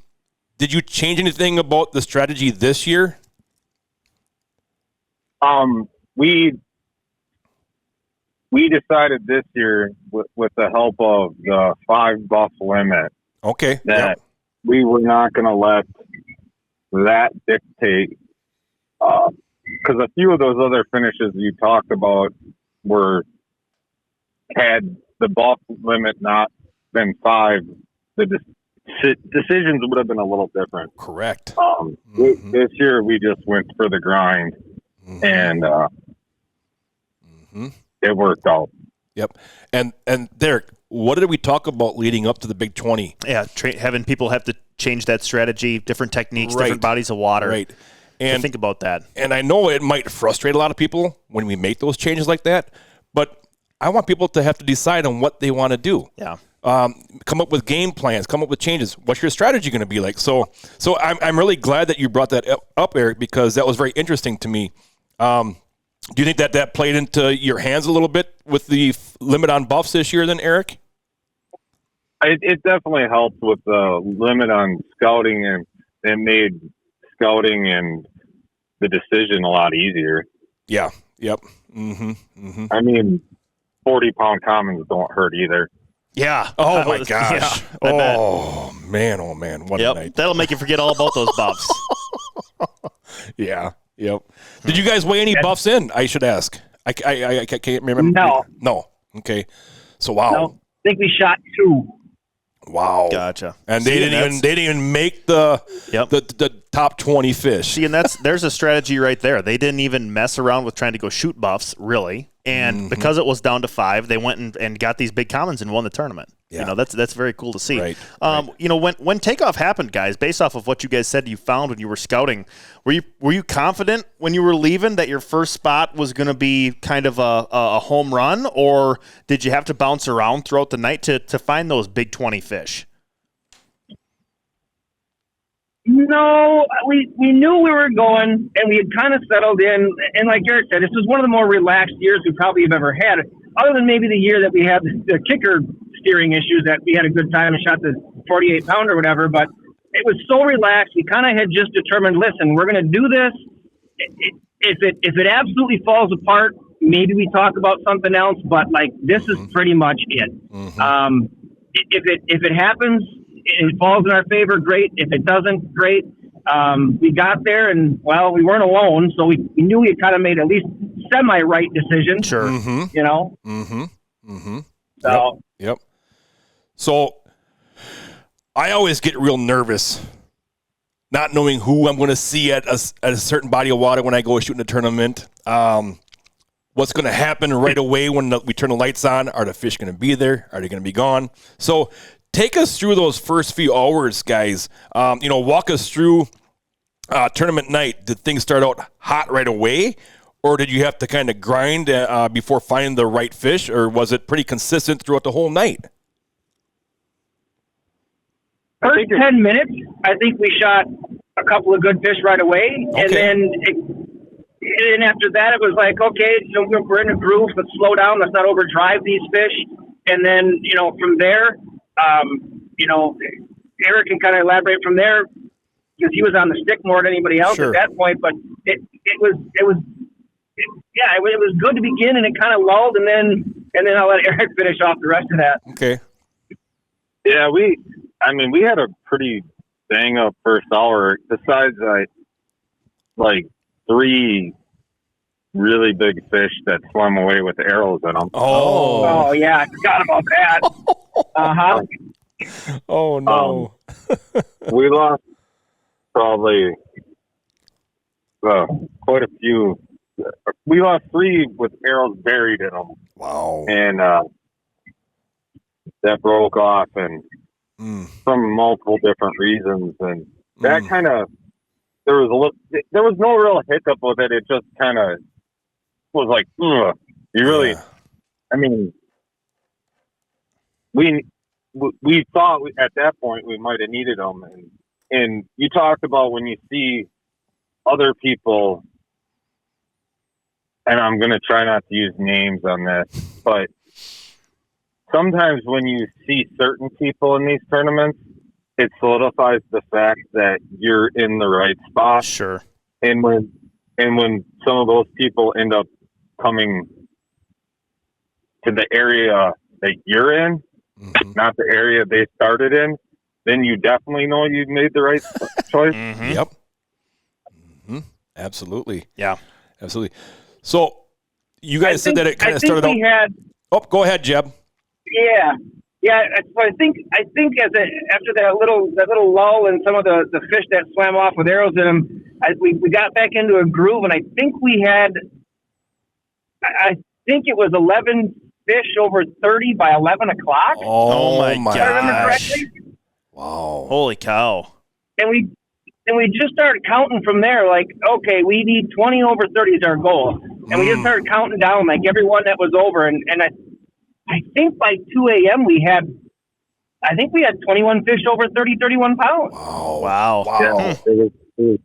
did you change anything about the strategy this year? We decided this year, with the help of the 5 buff limit, that we were not going to let that dictate. Because a few of those other finishes you talked about had the buff limit not been 5, the decisions would have been a little different. Correct. This year we just went for the grind, and it worked out. Yep. And Derrick, what did we talk about leading up to the Big 20? Yeah, having people have to change that strategy, different techniques, different bodies of water. Right. And think about that. And I know it might frustrate a lot of people when we make those changes like that, but I want people to have to decide on what they want to do. Yeah. Come up with game plans, come up with changes. What's your strategy going to be like? So I'm really glad that you brought that up, Eric, because that was very interesting to me. Do you think that played into your hands a little bit with the limit on buffs this year then, Eric? It definitely helped with the limit on scouting, and it made scouting and the decision a lot easier. Yeah. Yep. I mean, 40-pound commons don't hurt either. Yeah. Oh, my gosh. Yeah, oh, man. What a night. That'll make you forget all about those buffs. Yeah. Yep. Did you guys weigh any buffs in? I should ask. I can't remember. No. Okay. So, wow. No. think we shot 2. Wow. Gotcha. And See, they didn't even make the top 20 fish. See, and there's a strategy right there. They didn't even mess around with trying to go shoot buffs, really. And because it was down to 5, they went and got these big commons and won the tournament. Yeah. You know, that's very cool to see. Right. You know, when takeoff happened, guys, based off of what you guys said you found when you were scouting, were you confident when you were leaving that your first spot was going to be kind of a home run, or did you have to bounce around throughout the night to find those big 20 fish? No, we knew we were going, and we had kind of settled in. And like Eric said, this was one of the more relaxed years we probably have ever had, other than maybe the year that we had the kicker steering issues, that we had a good time and shot the 48-pounder or whatever. But it was so relaxed. We kind of had just determined, listen, we're going to do this. If it absolutely falls apart, maybe we talk about something else. But like, this is pretty much it. If it happens, it falls in our favor, great. If it doesn't, great. We got there, and, well, we weren't alone, so we knew we had kind of made at least semi-right decision. Sure. You know? So. Yep. So I always get real nervous not knowing who I'm going to see at a certain body of water when I go shooting a tournament. What's going to happen right away when we turn the lights on? Are the fish going to be there? Are they going to be gone? So take us through those first few hours, guys. Walk us through tournament night. Did things start out hot right away, or did you have to kind of grind before finding the right fish, or was it pretty consistent throughout the whole night? First 10 minutes, I think we shot a couple of good fish right away, and then after that, it was like, okay, so we're in a groove. Let's slow down. Let's not overdrive these fish. And then, from there, Eric can kind of elaborate from there, because he was on the stick more than anybody else at that point. But it was good to begin, and it kind of lulled, and then I'll let Eric finish off the rest of that. Okay. Yeah, we had a pretty bang up first hour. Besides, 3 really big fish that swam away with arrows in them. Oh yeah, I forgot about that. Oh no. We lost probably quite a few. We lost 3 with arrows buried in them. Wow. And that broke off, and from multiple different reasons, and that kind of there was no real hiccup with it. It just kind of was like, ugh. You really, we thought at that point we might have needed them, and you talked about when you see other people, and I'm going to try not to use names on this, but sometimes when you see certain people in these tournaments, it solidifies the fact that you're in the right spot. Sure. And when some of those people end up coming to the area that you're in, not the area they started in, then you definitely know you've made the right choice. Yep. Absolutely. Yeah. Absolutely. So you guys said that it kind of started out. Go ahead, Jeb. Yeah. So I think after that little lull and some of the fish that swam off with arrows in them, we got back into a groove, and I think it was 11 fish over 30 by 11 o'clock. Oh my gosh! If I remember correctly. Wow! Holy cow! And we just started counting from there. Like, okay, we need 20 over 30 is our goal, and we just started counting down like every one that was over, and I think by 2 a.m. we had 21 fish over 31 pounds. Wow. Yeah, it was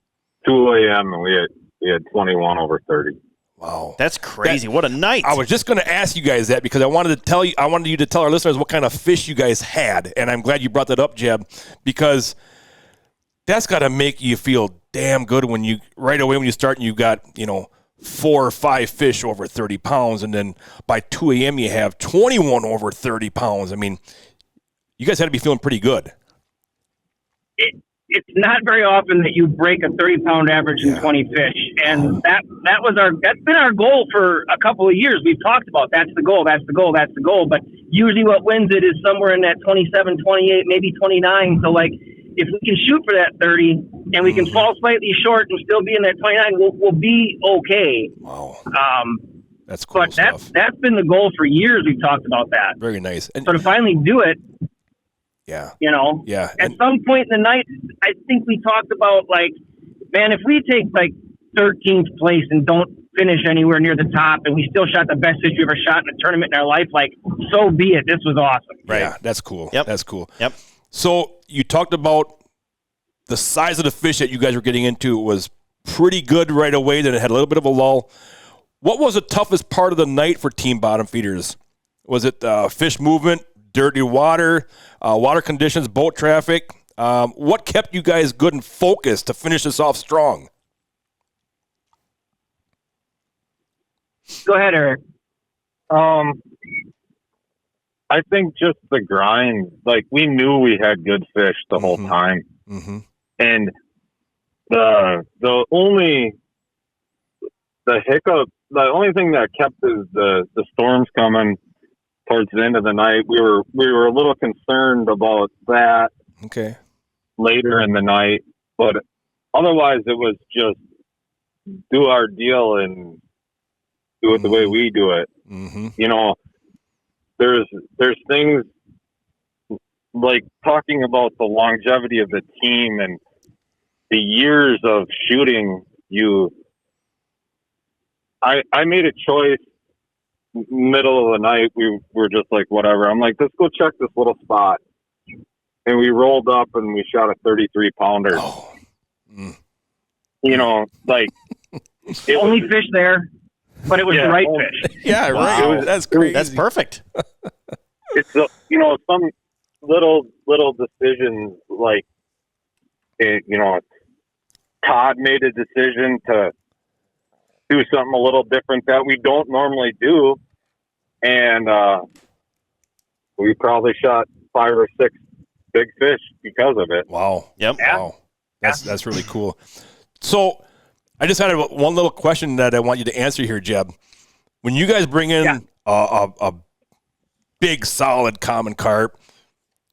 2 a.m. and we had 21 over 30. Wow. That's crazy. What a night. I was just going to ask you guys that because I wanted you to tell our listeners what kind of fish you guys had, and I'm glad you brought that up, Jeb, because that's got to make you feel damn good when you right away when you start and you got, 4 or 5 fish over 30 pounds, and then by 2 a.m. you have 21 over 30 pounds. I mean, you guys had to be feeling pretty good. it's not very often that you break a 30-pound average in 20 fish, and that's been our goal for a couple of years. We've talked about that's the goal, but usually what wins it is somewhere in that 27, 28, maybe 29. So like, if we can shoot for that 30 and we can fall slightly short and still be in that 29, we'll be okay. Wow. That's cool but stuff. that's been the goal for years. We've talked about that. Very nice. And so to finally do it, yeah. At some point in the night, I think we talked about, like, man, if we take, like, 13th place and don't finish anywhere near the top and we still shot the best fish we ever shot in a tournament in our life, like, so be it. This was awesome. Right. Yeah, that's cool. Yep. That's cool. Yep. So you talked about the size of the fish that you guys were getting into was pretty good right away. Then it had a little bit of a lull. What was the toughest part of the night for Team Bottom Feeders? Was it fish movement, dirty water, water conditions, boat traffic? What kept you guys good and focused to finish this off strong? Go ahead, Eric. I think just the grind. Like, we knew we had good fish the whole time. Mm-hmm. And the only thing that kept is the storms coming towards the end of the night. We were a little concerned about that later in the night, but otherwise it was just do our deal and do it the way we do it. Mm-hmm. You know, there's things like talking about the longevity of the team and the years of shooting. I made a choice middle of the night. We were just like, whatever. I'm like, let's go check this little spot. And we rolled up and we shot a 33 pounder. Oh. Mm. You know, like only fish there, but it was the right fish. Yeah, wow. right. That's crazy. That's perfect. It's some little decisions, like, Todd made a decision to do something a little different that we don't normally do, and we probably shot 5 or 6 big fish because of it. Wow. Yep. Wow. That's really cool. So I just had one little question that I want you to answer here, Jeb. When you guys bring in a big, solid common carp,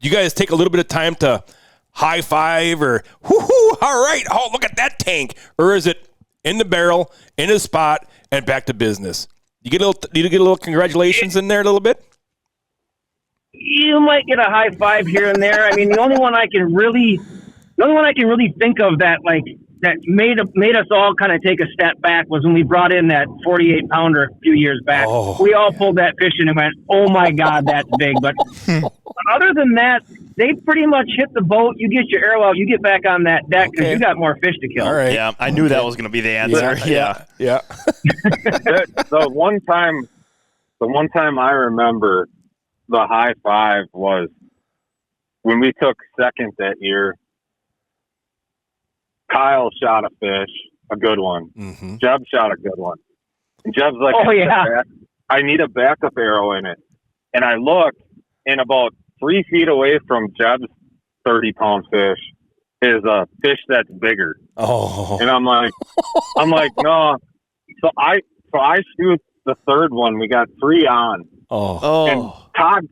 you guys take a little bit of time to high five or whoo-hoo, all right, oh, look at that tank? Or is it in the barrel, in a spot, and back to business? You get a little congratulations in there a little bit? You might get a high five here and there. I mean, the only one I can really think of that made us all kind of take a step back was when we brought in that 48 pounder a few years back. Oh. We all pulled that fish in and went, "Oh my God, that's big!" But other than that, they pretty much hit the boat. You get your arrow out, you get back on that deck because you got more fish to kill. All right. Yeah, I knew that was going to be the answer. Yeah. The one time I remember the high five was when we took second that year. Kyle shot a fish, a good one. Mm-hmm. Jeb shot a good one. And Jeb's like, "Oh yeah, I need a backup arrow in it." And I looked, and about 3 feet away from Jeb's 30-pound fish is a fish that's bigger. Oh. And I'm like, no. So I shoot the third one. We got 3 on. Oh. And Todd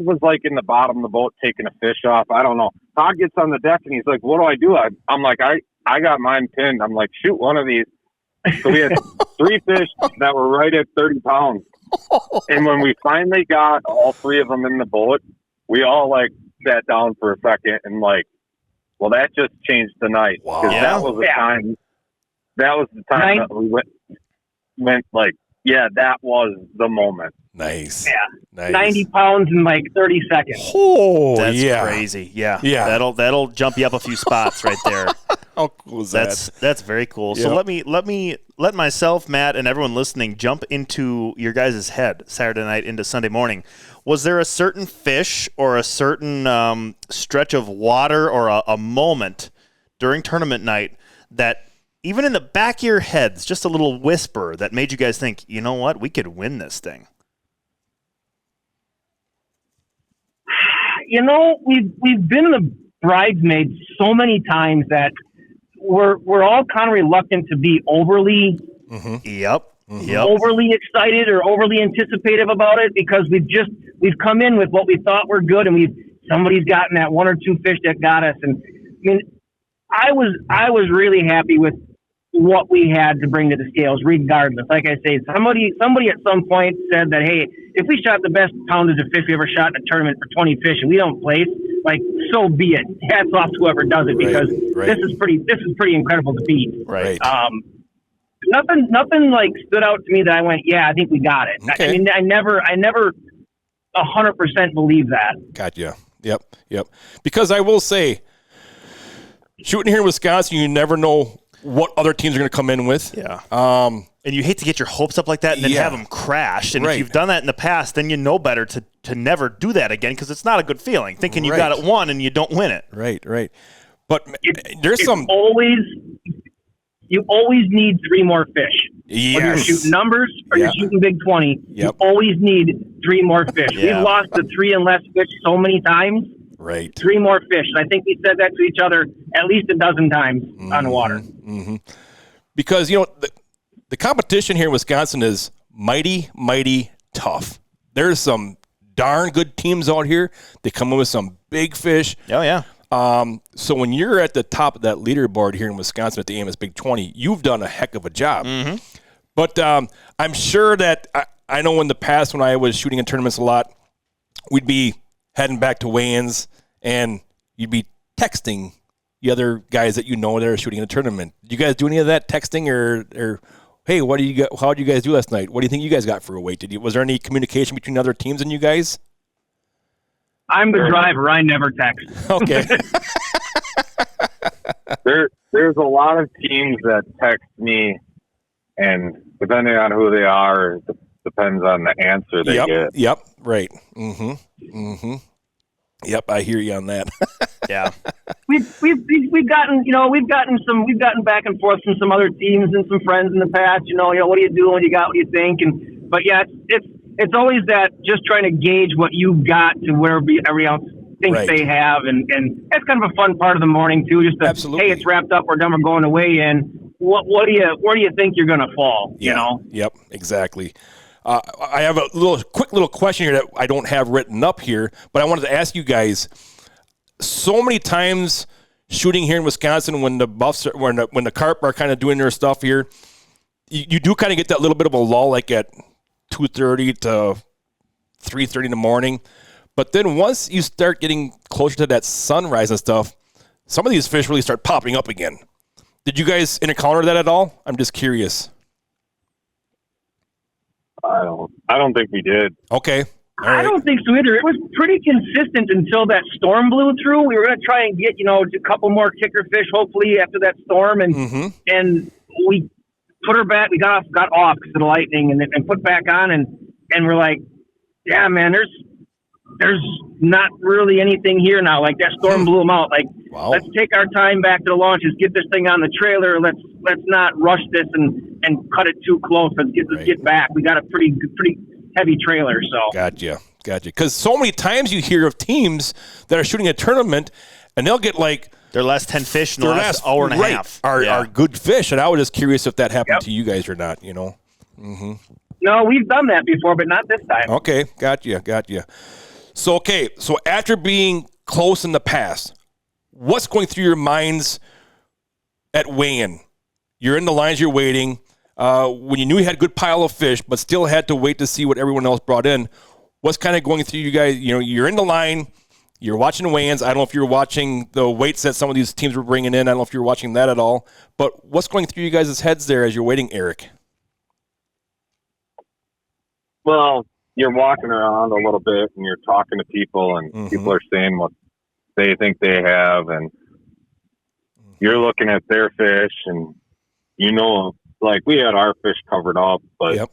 was like in the bottom of the boat taking a fish off. I don't know. Todd gets on the deck and he's like, "What do I do?" I'm like, I got mine pinned. I'm like, shoot one of these. So we had 3 fish that were right at 30 pounds. And when we finally got all 3 of them in the boat, we all sat down for a second and well, that just changed the night. Wow. Because that was the time. That was the time that we went that was the moment. Nice. Yeah. Nice. 90 pounds in 30 seconds. Oh, That's yeah. crazy. Yeah. Yeah. That'll jump you up a few spots right there. How cool is that? That's very cool. Yep. So let myself, Matt, and everyone listening jump into your guys' head Saturday night into Sunday morning. Was there a certain fish or a certain stretch of water or a moment during tournament night that even in the back of your heads, just a little whisper that made you guys think, you know what, we could win this thing? We've been in bridesmaids so many times that we're all kind of reluctant to be overly overly excited or overly anticipative about it, because we've come in with what we thought were good, and somebody's gotten that one or two fish that got us. And I mean, I was really happy with what we had to bring to the scales, regardless. Like I say, somebody at some point said that, hey, if we shot the best poundage of fish we ever shot in a tournament for 20 fish and we don't place, like, so be it. Hats off to whoever does it, because this is pretty incredible to beat. Right. Nothing like stood out to me that I went, yeah, I think we got it. Okay. I mean, I never 100% believe that. Gotcha. Yep. Because I will say, shooting here in Wisconsin, you never know what other teams are going to come in with. Yeah. And you hate to get your hopes up like that and then have them crash. And if you've done that in the past, then you know better to never do that again, because it's not a good feeling, thinking you got it won and you don't win it. Right. But you always need 3 more fish. Yes. Whether you're shooting numbers or you're shooting Big 20, you always need 3 more fish. We've lost to 3 and less fish so many times. Right. 3 more fish. And I think we said that to each other at least a dozen times on the water. Mm-hmm. Because, the competition here in Wisconsin is mighty, mighty tough. There's some darn good teams out here. They come in with some big fish. Oh, yeah. So when you're at the top of that leaderboard here in Wisconsin at the AMS Big 20, you've done a heck of a job. Mm-hmm. But I'm sure that I know in the past when I was shooting in tournaments a lot, we'd be heading back to weigh-ins and you'd be texting the other guys that that are shooting in a tournament. Did you guys do any of that texting or hey, how did you guys do last night? What do you think you guys got for a weight? Was there any communication between other teams and you guys? I'm the driver. I never text. Okay. There's a lot of teams that text me, and depending on who they are, it depends on the answer they get. Yep. Right. Mm-hmm. Yep. I hear you on that. Yeah. We've gotten back and forth from some other teams and some friends in the past. What are you doing? What do you think? But yeah, it's always that, just trying to gauge what you got to where everybody else thinks they have, and that's kind of a fun part of the morning too. Just Absolutely. Hey, it's wrapped up. We're done. We're going to weigh in. Where do you think you're going to fall? Yep. Exactly. I have a quick little question here that I don't have written up here, but I wanted to ask you guys. So many times shooting here in Wisconsin, when the buffs when the carp are kind of doing their stuff here, you do kind of get that little bit of a lull, like at 2:30 to 3:30 in the morning. But then once you start getting closer to that sunrise and stuff, some of these fish really start popping up again. Did you guys encounter that at all? I'm just curious. I don't think we did. Okay. I don't think so either. It was pretty consistent until that storm blew through. We were going to try and get, a couple more kicker fish, hopefully, after that storm. And and we put her back. We got off because of the lightning and put back on. And we're like, yeah, man, there's not really anything here now. Like, that storm blew them out. Like, Let's take our time back to the launches, get this thing on the trailer. Let's not rush this and cut it too close. Let's get back. We got a pretty heavy trailer, so. Gotcha. Because so many times you hear of teams that are shooting a tournament, and they'll get like their last 10 fish in the last hour and a half are good fish, and I was just curious if that happened to you guys or not. Mm-hmm. No, we've done that before, but not this time. Okay, gotcha. So after being close in the past, what's going through your minds at weigh-in? You're in the lines, you're waiting. When you knew you had a good pile of fish, but still had to wait to see what everyone else brought in, what's kind of going through you guys? You're in the line, you're watching the weigh-ins. I don't know if you're watching the weights that some of these teams were bringing in. I don't know if you're watching that at all. But what's going through you guys' heads there as you're waiting, Eric? Well, you're walking around a little bit, and you're talking to people, and people are saying what they think they have, and you're looking at their fish, and like, we had our fish covered up, but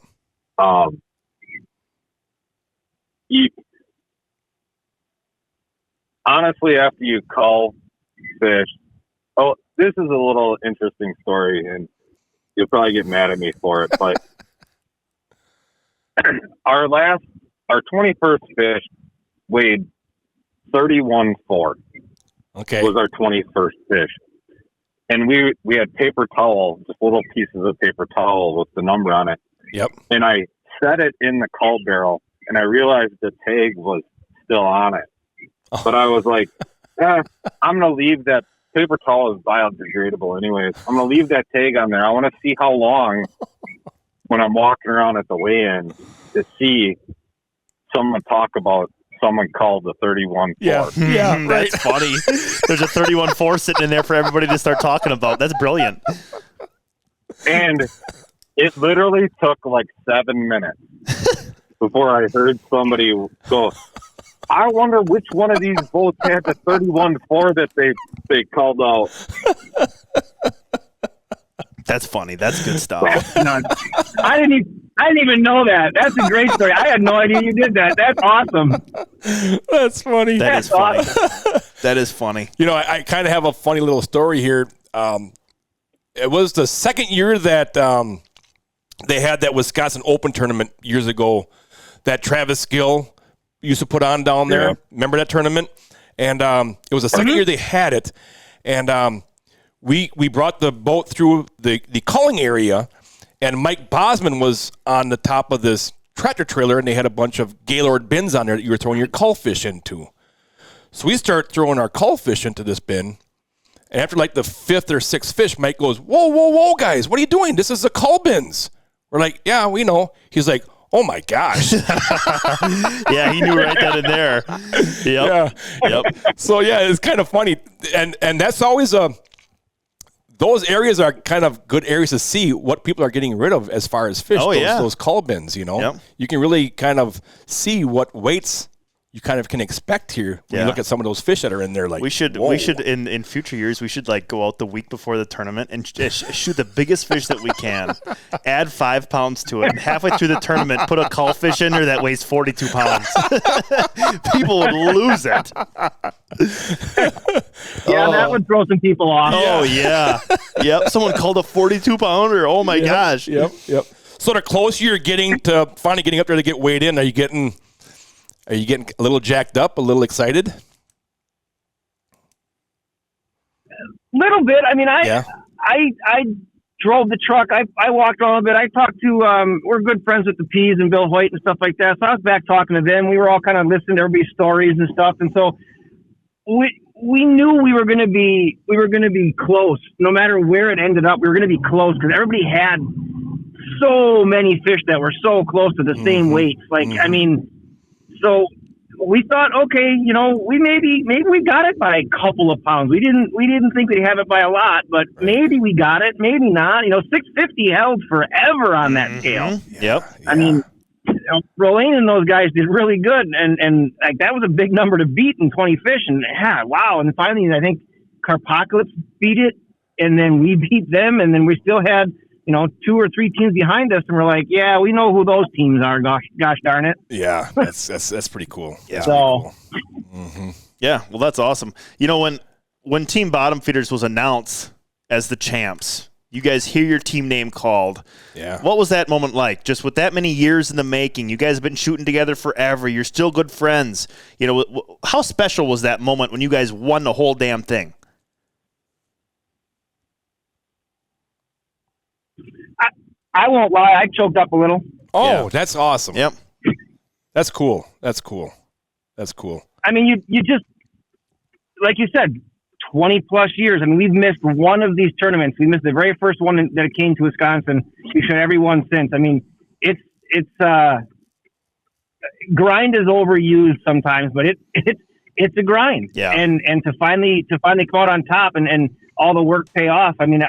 honestly, after you cull fish, this is a little interesting story, and you'll probably get mad at me for it, but our 21st fish weighed 31.4. Okay. was our 21st fish. And we had paper towel, just little pieces of paper towel with the number on it. Yep. And I set it in the cull barrel, and I realized the tag was still on it. But I was like, I'm going to leave that. Paper towel is biodegradable anyways. I'm going to leave that tag on there. I want to see how long when I'm walking around at the weigh-in to see someone talk about someone called the 31-4. Yeah, That's funny. There's a 31-4 sitting in there for everybody to start talking about. That's brilliant. And it literally took like 7 minutes before I heard somebody go, I wonder which one of these boats had the 31-4 that they called out. That's funny. That's good stuff. I didn't even know that. That's a great story. I had no idea you did that. That's awesome. That's funny. That is funny. That is funny. You know, I kind of have a funny little story here. It was the second year that they had that Wisconsin Open tournament years ago that Travis Gill used to put on down there. Yeah. Remember that tournament? And it was the second year they had it. And we brought the boat through the culling area, and Mike Bosman was on the top of this tractor trailer, and they had a bunch of Gaylord bins on there that you were throwing your cull fish into. So we start throwing our cull fish into this bin, and after like the fifth or sixth fish, Mike goes, whoa, guys, what are you doing? This is the cull bins. We're like, yeah, we know. He's like, oh my gosh. Yeah, he knew right then and there. Yep. Yeah. Yep. So yeah, it's kind of funny. And that's always those areas are kind of good areas to see what people are getting rid of as far as fish. Oh, yeah. Those cull bins, you know. Yep. You can really kind of see what weights you kind of can expect here when you look at some of those fish that are in there. Like we should in future years we should like go out the week before the tournament and shoot the biggest fish that we can, add 5 pounds to it, and halfway through the tournament put a cull fish in there that weighs 42 pounds. People would lose it. Yeah, that would throw some people off. Oh yeah. Yep. Someone called a 42-pounder. Oh my gosh. Yep. So the closer you're getting to finally getting up there to get weighed in, are you getting a little jacked up, a little excited? Little bit. I mean, I drove the truck. I walked around a bit. I talked to, we're good friends with the P's and Bill Hoyt and stuff like that. So I was back talking to them. We were all kind of listening to everybody's stories and stuff. And so we knew we were going to be close. No matter where it ended up, we were going to be close because everybody had so many fish that were so close to the same weights. Like, I mean, so we thought, okay, you know, maybe we got it by a couple of pounds. We didn't think we'd have it by a lot, but maybe we got it, maybe not. You know, 650 held forever on that scale. Yep. I mean, you know, Rolane and those guys did really good, and like that was a big number to beat in 20 fish. And wow! And finally, I think Carpocalypse beat it, and then we beat them, and then we still had, you know, 2 or 3 teams behind us, and we're like, yeah, we know who those teams are. Gosh darn it! Yeah, that's pretty cool. Yeah. So, Yeah, well, that's awesome. You know, when Team Bottom Feeders was announced as the champs, you guys hear your team name called. Yeah. What was that moment like? Just with that many years in the making, you guys have been shooting together forever. You're still good friends. You know, how special was that moment when you guys won the whole damn thing? I won't lie, I choked up a little. Oh, Yeah. that's awesome. Yep. That's cool. I mean, you just, like you said, 20 plus years. I mean, we've missed one of these tournaments. We missed the very first one that came to Wisconsin. We've shown every one since. I mean, it's grind is overused sometimes, but it's a grind. Yeah. And to finally come out on top and all the work pay off. I mean,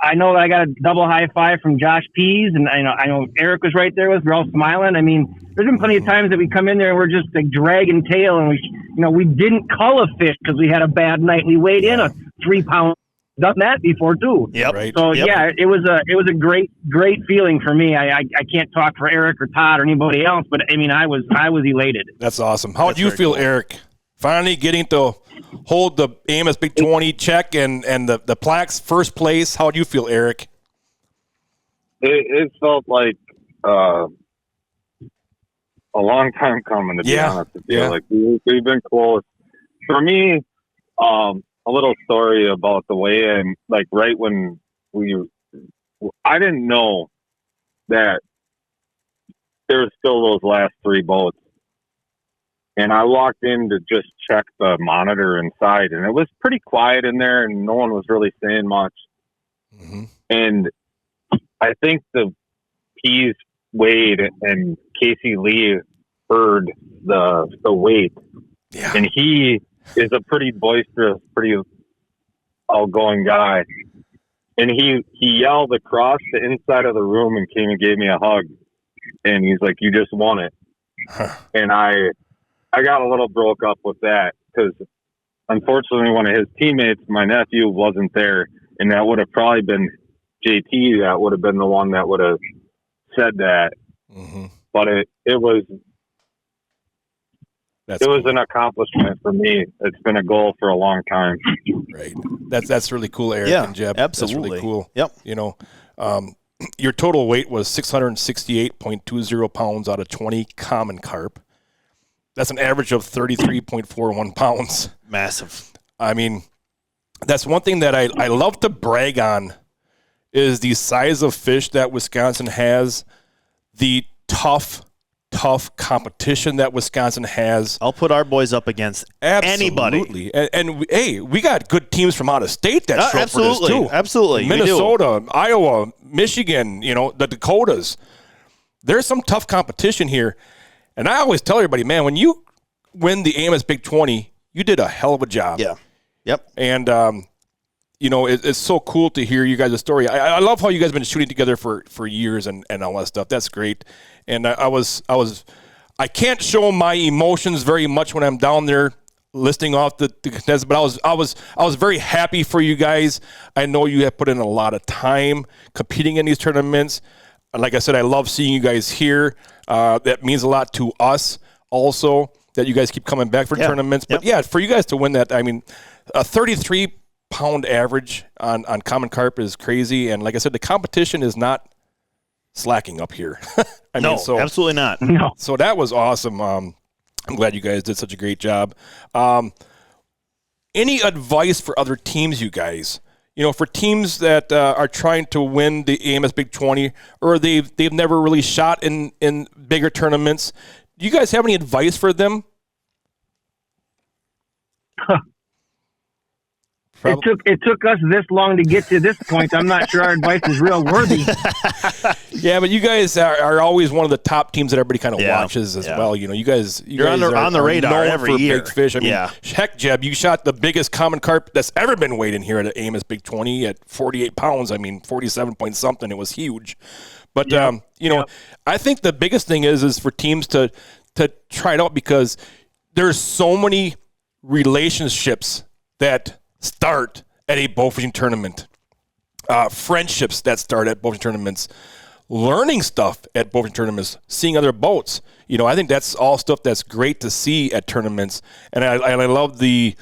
I know that I got a double high five from Josh Pease, and I know Eric was right there with us. We're all smiling. I mean, there's been plenty of times that we come in there and we're just like dragging tail, and we didn't cull a fish because we had a bad night. We weighed in a 3-pound. Done that before too. Yep. Right. So Yep. yeah, it was a great feeling for me. I can't talk for Eric or Todd or anybody else, but I mean, I was elated. That's awesome. How That's did you very feel, cool. Eric? Finally getting to hold the AMS Big 20 check and the plaques first place. How do you feel, Eric? It felt like a long time coming, to be honest with you. Yeah. Like we've been close. For me, a little story about the weigh-in. Like right when I didn't know that there was still those last 3 boats. And I walked in to just check the monitor inside, and it was pretty quiet in there, and no one was really saying much. Mm-hmm. And I think the P's weighed, and Casey Lee heard the weight. Yeah. And he is a pretty boisterous, pretty outgoing guy. And he yelled across the inside of the room and came and gave me a hug. And he's like, "You just won it." Huh. And I got a little broke up with that because unfortunately one of his teammates, my nephew, wasn't there. And that would have probably been JT. That would have been the one that would have said that. Mm-hmm. But it was cool. An accomplishment for me. It's been a goal for a long time. Right. That's really cool, Eric Yeah, and Jeb. absolutely. That's really cool. Yep. You know, your total weight was 668.20 pounds out of 20 common carp. That's an average of 33.41 pounds. Massive. I mean, that's one thing that I love to brag on is the size of fish that Wisconsin has, the tough competition that Wisconsin has. I'll put our boys up against anybody. Absolutely. And hey, we got good teams from out of state that show up for this Absolutely. too. Absolutely. We do. Minnesota, Iowa, Michigan, the Dakotas. There's some tough competition here. And I always tell everybody, man, when you win the AMS Big 20, you did a hell of a job. Yeah. Yep. And, it's so cool to hear you guys' story. I love how you guys have been shooting together for years and all that stuff. That's great. And I can't show my emotions very much when I'm down there listing off the contestants, but I was very happy for you guys. I know you have put in a lot of time competing in these tournaments. Like I said, I love seeing you guys here. That means a lot to us also that you guys keep coming back for tournaments. But yeah, for you guys to win that, I mean, a 33-pound average on common carp is crazy. And like I said, the competition is not slacking up here. Absolutely not. No. So that was awesome. I'm glad you guys did such a great job. Any advice for other teams, you guys? For teams that are trying to win the AMS Big 20, or they've never really shot in bigger tournaments. Do you guys have any advice for them? It took us this long to get to this point. I'm not sure our advice is real worthy. Yeah, but you guys are always one of the top teams that everybody kind of watches as well. You guys, You're guys on the radar known every for year. Big fish. I mean, heck, Jeb, you shot the biggest common carp that's ever been weighed in here at AMS Big 20 at 48 pounds. I mean, 47 point something. It was huge. But I think the biggest thing is for teams to try it out, because there's so many relationships that start at a bowfishing tournament, friendships that start at bowfishing tournaments, learning stuff at bowfishing tournaments, seeing other boats. I think that's all stuff that's great to see at tournaments, and I love the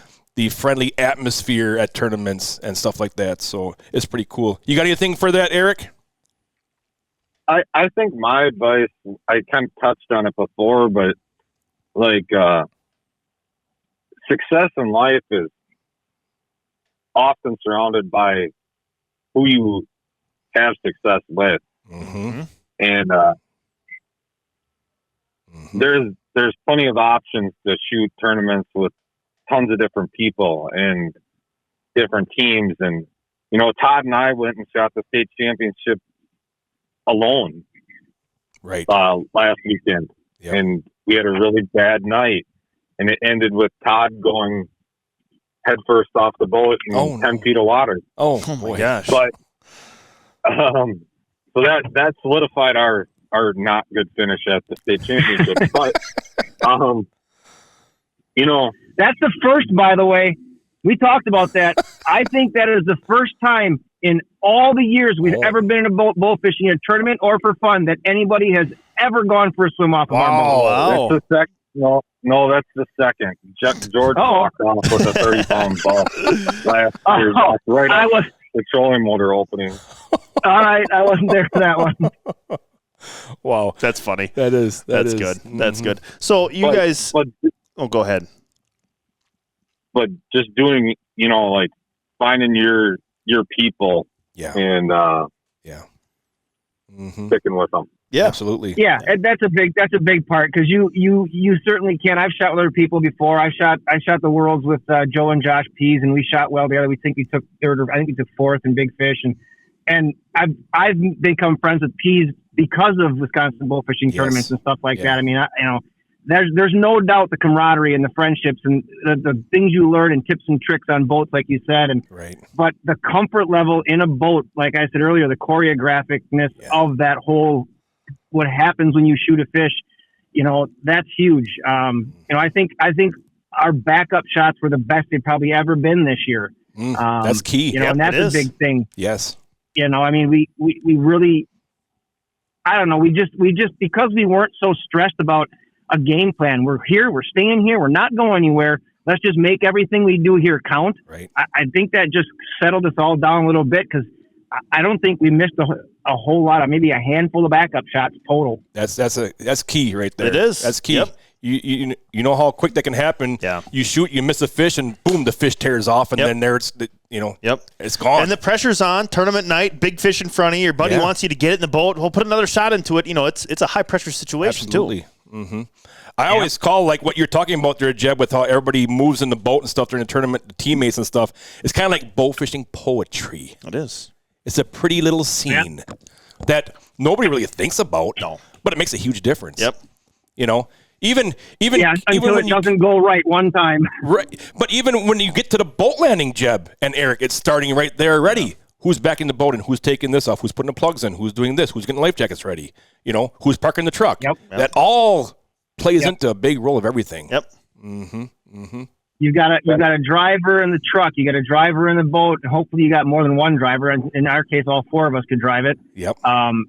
friendly atmosphere at tournaments and stuff like that. So it's pretty cool. You got anything for that, Eric? I think my advice, I kind of touched on it before, but success in life is often surrounded by who you have success with. Mm-hmm. And there's plenty of options to shoot tournaments with tons of different people and different teams. And, Todd and I went and shot the state championship alone last weekend. Yep. And we had a really bad night, and it ended with Todd going head first off the boat in 10 feet of water. Oh my gosh. But so that solidified our not good finish at the state championship. But That's the first, by the way. We talked about that. I think that is the first time in all the years we've ever been in a boat fishing, a tournament or for fun, that anybody has ever gone for a swim off of our boat. Wow. That's the second. No, that's the second. George walked off with a 30-pound buff last year, right off the trolling motor opening. All right, I wasn't there for that one. Wow, that's funny. That's good. Mm-hmm. That's good. So you guys. But go ahead. but just doing, like finding your people and sticking with them. Yeah, absolutely. Yeah, and that's a big part because you certainly can. I've shot with other people before. I shot the Worlds with Joe and Josh Pease, and we shot well together. We think we took third, or I think we took fourth in big fish, and I've become friends with Pease because of Wisconsin bowfishing tournaments and stuff like that. I mean, there's no doubt the camaraderie and the friendships and the things you learn and tips and tricks on boats, like you said. But the comfort level in a boat, like I said earlier, the choreographicness of that whole, what happens when you shoot a fish, that's huge. I think our backup shots were the best they've probably ever been this year. That's key. And that's a big thing. Yes. I mean, we really, I don't know. We just, because we weren't so stressed about a game plan. We're here, we're staying here, we're not going anywhere. Let's just make everything we do here count. Right. I think that just settled us all down a little bit because I don't think we missed a whole lot of, maybe a handful of backup shots total. That's key right there. It is. That's key. Yep. You know how quick that can happen. Yeah. You shoot, you miss a fish, and boom, the fish tears off, and then there it's it's gone. And the pressure's on. Tournament night, big fish in front of you. Your buddy wants you to get it in the boat. We'll put another shot into it. It's a high pressure situation Absolutely. too. Mm-hmm. I always call, like what you're talking about there, Jeb, with how everybody moves in the boat and stuff during the tournament, the teammates and stuff. It's kind of like bowfishing poetry. It is. It's a pretty little scene that nobody really thinks about. No. But it makes a huge difference. Yep. Even until when it doesn't go right one time. Right. But even when you get to the boat landing, Jeb and Eric, it's starting right there already. Yeah. Who's backing the boat and who's taking this off? Who's putting the plugs in? Who's doing this? Who's getting life jackets ready? Who's parking the truck? Yep. That all plays into a big role of everything. Yep. Mm-hmm. Mm-hmm. You got a driver in the truck. You got a driver in the boat. And hopefully, you got more than one driver. And in our case, all four of us could drive it. Yep.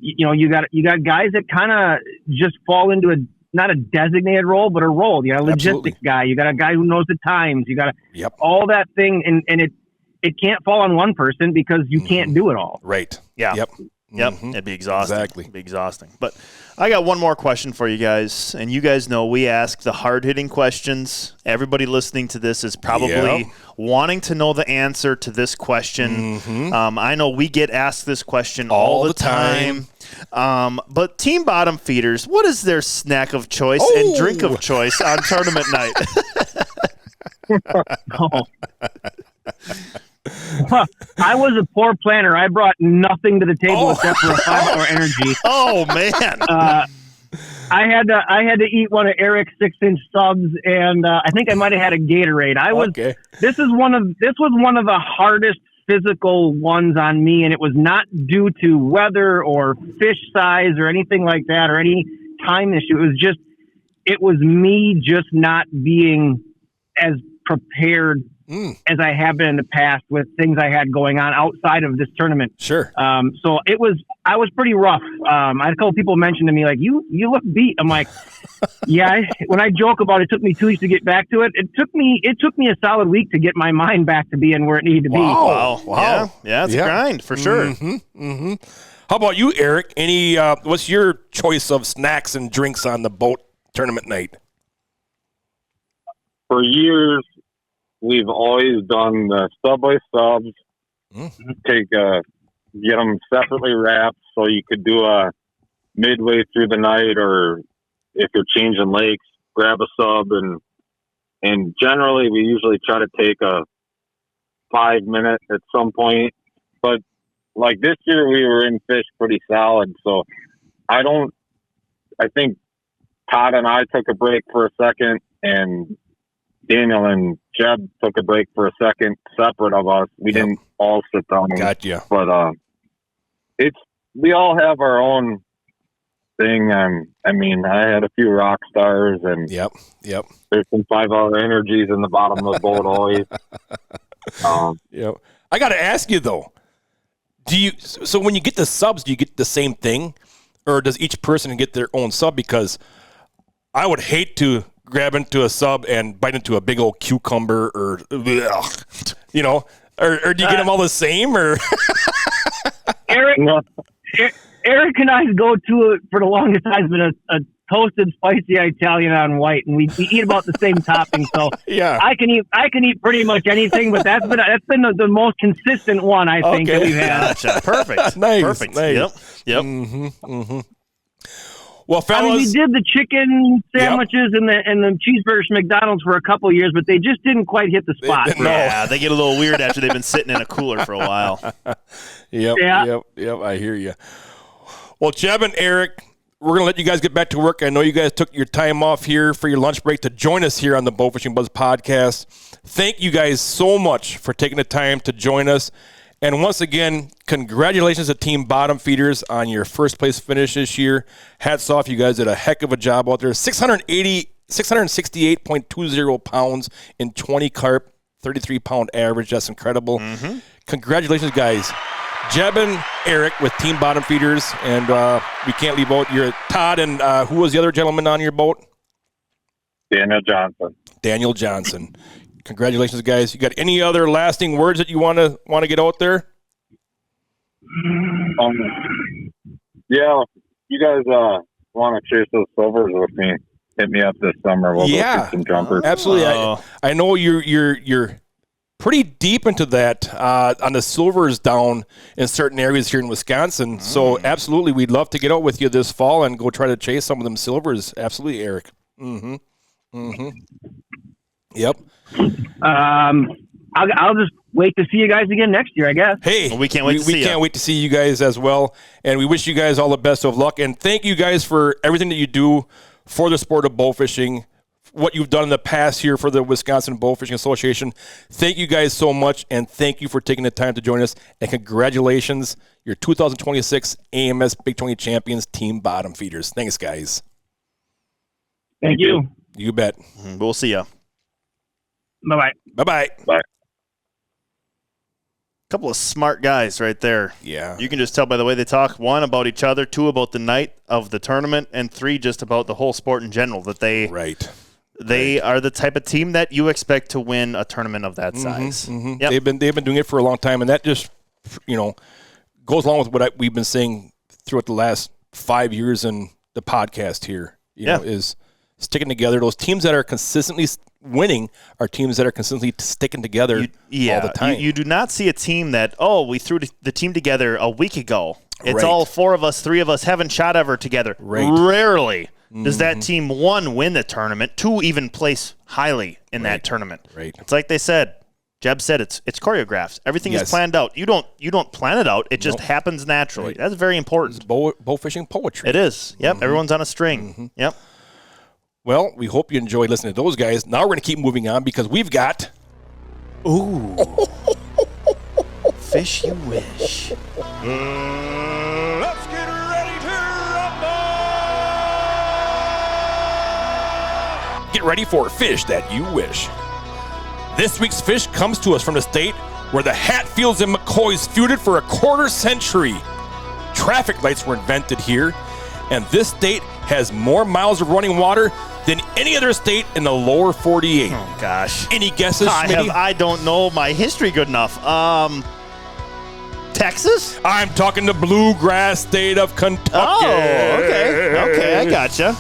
You got guys that kind of just fall into not a designated role, but a role. You got a logistics guy. You got a guy who knows the times. You got all that thing, and it can't fall on one person because you can't do it all. Right. Yeah. Yep. Yep. Mm-hmm. It'd be exhausting. Exactly. It'd be exhausting. But I got one more question for you guys. And you guys know we ask the hard-hitting questions. Everybody listening to this is probably wanting to know the answer to this question. Mm-hmm. I know we get asked this question all the time. But Team Bottom Feeders, what is their snack of choice and drink of choice on tournament night? I was a poor planner. I brought nothing to the table except for a 5-hour energy. Oh man! I had to eat one of Eric's 6-inch subs, and I think I might have had a Gatorade. This was one of the hardest physical ones on me, and it was not due to weather or fish size or anything like that or any time issue. It was me just not being as prepared as I have been in the past with things I had going on outside of this tournament. Sure. So I was pretty rough. I had a couple people mention to me, like, you look beat. I'm like, when I joke about it took me 2 weeks to get back to it, it took me a solid week to get my mind back to being where it needed to be. Wow. Yeah, it's a grind for sure. Mm-hmm. Mm-hmm. How about you, Eric? What's your choice of snacks and drinks on the boat tournament night? For years, we've always done the Subway subs. Get them separately wrapped so you could do a midway through the night, or if you're changing lakes, grab a sub, and generally we usually try to take a 5-minute at some point. But like this year, we were in fish pretty solid, so I think Todd and I took a break for a second, and Daniel and Jeb took a break for a second, separate of us. We didn't all sit down. Gotcha. But we all have our own thing. I mean, I had a few rock stars, and yep. There's some 5-hour energies in the bottom of the boat always. I got to ask you though, so when you get the subs, do you get the same thing, or does each person get their own sub? Because I would hate to grab into a sub and bite into a big old cucumber, or or do you get them all the same? Or Eric Eric and I's go-to for the longest time has been a toasted spicy Italian on white, and we eat about the same topping. So Yeah. I can eat pretty much anything, but that's been the most consistent one I think that we've had. Gotcha. Perfect. Nice, Perfect. nice. Yep. Well, I mean, we fellas, did the chicken sandwiches and the cheeseburgers from McDonald's for a couple of years, but they just didn't quite hit the spot. Yeah, they get a little weird after they've been sitting in a cooler for a while. Yep, I hear you. Well, Jeb and Eric, we're going to let you guys get back to work. I know you guys took your time off here for your lunch break to join us here on the Bowfishing Buzz podcast. Thank you guys so much for taking the time to join us. And once again, congratulations to Team Bottom Feeders on your first place finish this year. Hats off. You guys did a heck of a job out there. 668.20 pounds in 20 carp, 33-pound average. That's incredible. Congratulations, guys. Jeb and Eric with Team Bottom Feeders. And we can't leave out your Todd and who was the other gentleman on your boat? Daniel Johnson. Daniel Johnson. Congratulations, guys. You got any other lasting words that you want to get out there? Yeah, you guys want to chase those silvers with me? Hit me up this summer. We'll go shoot some jumpers. Absolutely. I know you're pretty deep into that on the silvers down in certain areas here in Wisconsin. So absolutely, we'd love to get out with you this fall and go try to chase some of them silvers. Absolutely, Eric. Yep. I'll just wait to see you guys again next year, I guess. Hey, well, we can't wait to see you. We can't wait to see you guys as well. And we wish you guys all the best of luck. And thank you guys for everything that you do for the sport of bowfishing, what you've done in the past here for the Wisconsin Bowfishing Association. Thank you guys so much, and thank you for taking the time to join us. And congratulations, your 2026 AMS Big 20 Champions Team Bottom Feeders. Thanks, guys. Thank you. You bet. We'll see you. Bye-bye. Bye-bye. Bye. Couple of smart guys right there. Yeah. You can just tell by the way they talk. 1, about each other. 2, about the night of the tournament. And 3, just about the whole sport in general. That they are the type of team that you expect to win a tournament of that size. Yep. They've been doing it for a long time, and that just goes along with what we've been saying throughout the last 5 years in the podcast here. You know, is sticking together. Those teams that are consistently winning are teams that are consistently sticking together all the time. You do not see a team that, we threw the team together a week ago. It's all 4 of us, 3 of us haven't shot ever together. Right. Rarely does that team, 1, win the tournament, 2, even place highly in that tournament. Right. It's like they said. Jeb said it's choreographed. Everything is planned out. You don't plan it out. It just happens naturally. That's very important. It's bowfishing poetry. It is. Yep. Everyone's on a string. Yep. Well, we hope you enjoyed listening to those guys. Now we're going to keep moving on because we've got... Fish you wish. Let's get ready to rumble! Get ready for Fish That You Wish. This week's fish comes to us from the state where the Hatfields and McCoys feuded for a quarter century. Traffic lights were invented here, and this state has more miles of running water than any other state in the lower 48. Oh, gosh. Any guesses, Schmitty? I don't know my history good enough. Texas? I'm talking the bluegrass state of Kentucky. Oh, okay, I gotcha.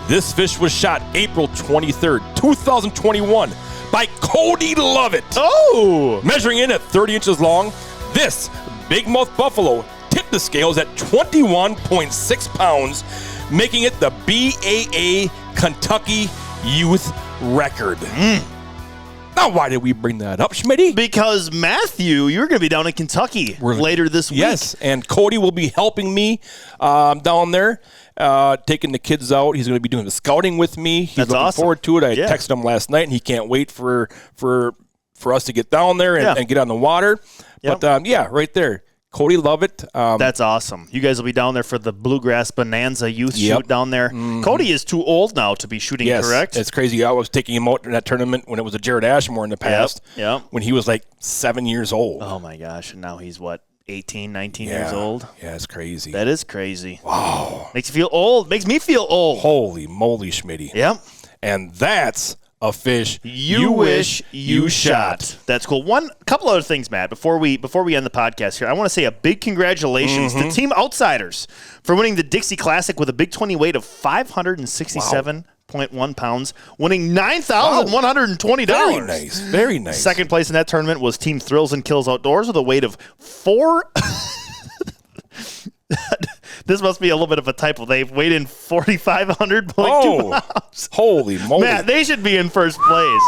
This fish was shot April 23rd, 2021 by Cody Lovett. Oh! Measuring in at 30 inches long, this big-mouth buffalo tipped the scales at 21.6 pounds, making it the BAA Kentucky Youth record. Now, why did we bring that up, Schmitty? Because, Matthew, you're going to be down in Kentucky later this week. Yes, and Cody will be helping me down there, taking the kids out. He's going to be doing the scouting with me. He's looking forward to it. I texted him last night, and he can't wait for us to get down there and get on the water. Yep. But, right there. Cody Lovett. That's awesome. You guys will be down there for the Bluegrass Bonanza youth shoot down there. Cody is too old now to be shooting, correct? It's crazy. I was taking him out in that tournament when it was a Jared Ashmore in the past, when he was like 7 years old. Oh, my gosh. And now he's, 18, 19 years old? Yeah, it's crazy. That is crazy. Wow. Makes you feel old. Makes me feel old. Holy moly, Schmitty. Yep. And that's a fish you wish you shot. That's cool. Couple other things, Matt, before we end the podcast here. I want to say a big congratulations to Team Outsiders for winning the Dixie Classic with a Big 20 weight of 567.1 pounds, winning $9,120. Very nice. Very nice. Second place in that tournament was Team Thrills and Kills Outdoors with a weight of 4. This must be a little bit of a typo. They've weighed in 4,500.2 pounds. Holy moly. Matt, they should be in first place.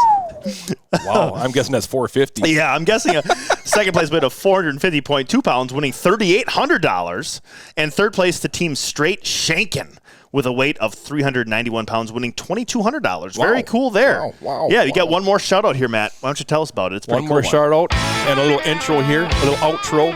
Wow, I'm guessing that's 450. Yeah, I'm guessing a second place weight of 450.2 pounds, winning $3,800. And third place to Team Straight Shankin' with a weight of 391 pounds, winning $2,200. Wow. Very cool there. Wow. Yeah, you got one more shout out here, Matt. Why don't you tell us about it? It's One more shout out and a little intro here, a little outro.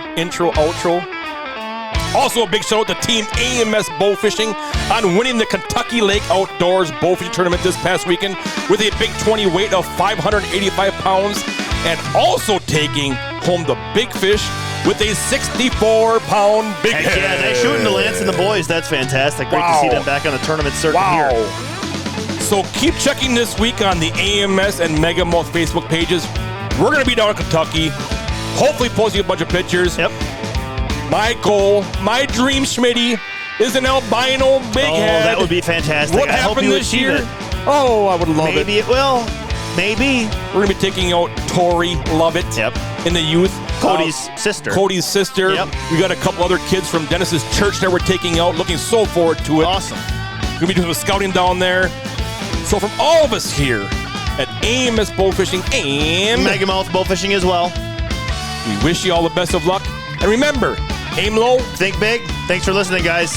Also, a big shout out to Team AMS Bowfishing on winning the Kentucky Lake Outdoors Bowfishing Tournament this past weekend with a Big 20 weight of 585 pounds and also taking home the big fish with a 64-pound Bighead. Yeah, they're shooting the Lance and the boys. That's fantastic. Great to see them back on the tournament circuit here. So keep checking this week on the AMS and Megamouth Facebook pages. We're going to be down in Kentucky, hopefully posting a bunch of pictures. Yep. My goal, my dream, Schmitty, is an albino bighead. Oh, that would be fantastic. What happened this year? Oh, I would love it. Maybe it will. Maybe. We're going to be taking out Tori Lovett in the youth. Cody's sister. Yep. We got a couple other kids from Dennis's church that we're taking out. Looking so forward to it. Awesome. Going to be doing some scouting down there. So from all of us here at AMS Bowfishing and Megamouth Bowfishing as well, we wish you all the best of luck. And remember, aim low, think big. Thanks for listening, guys.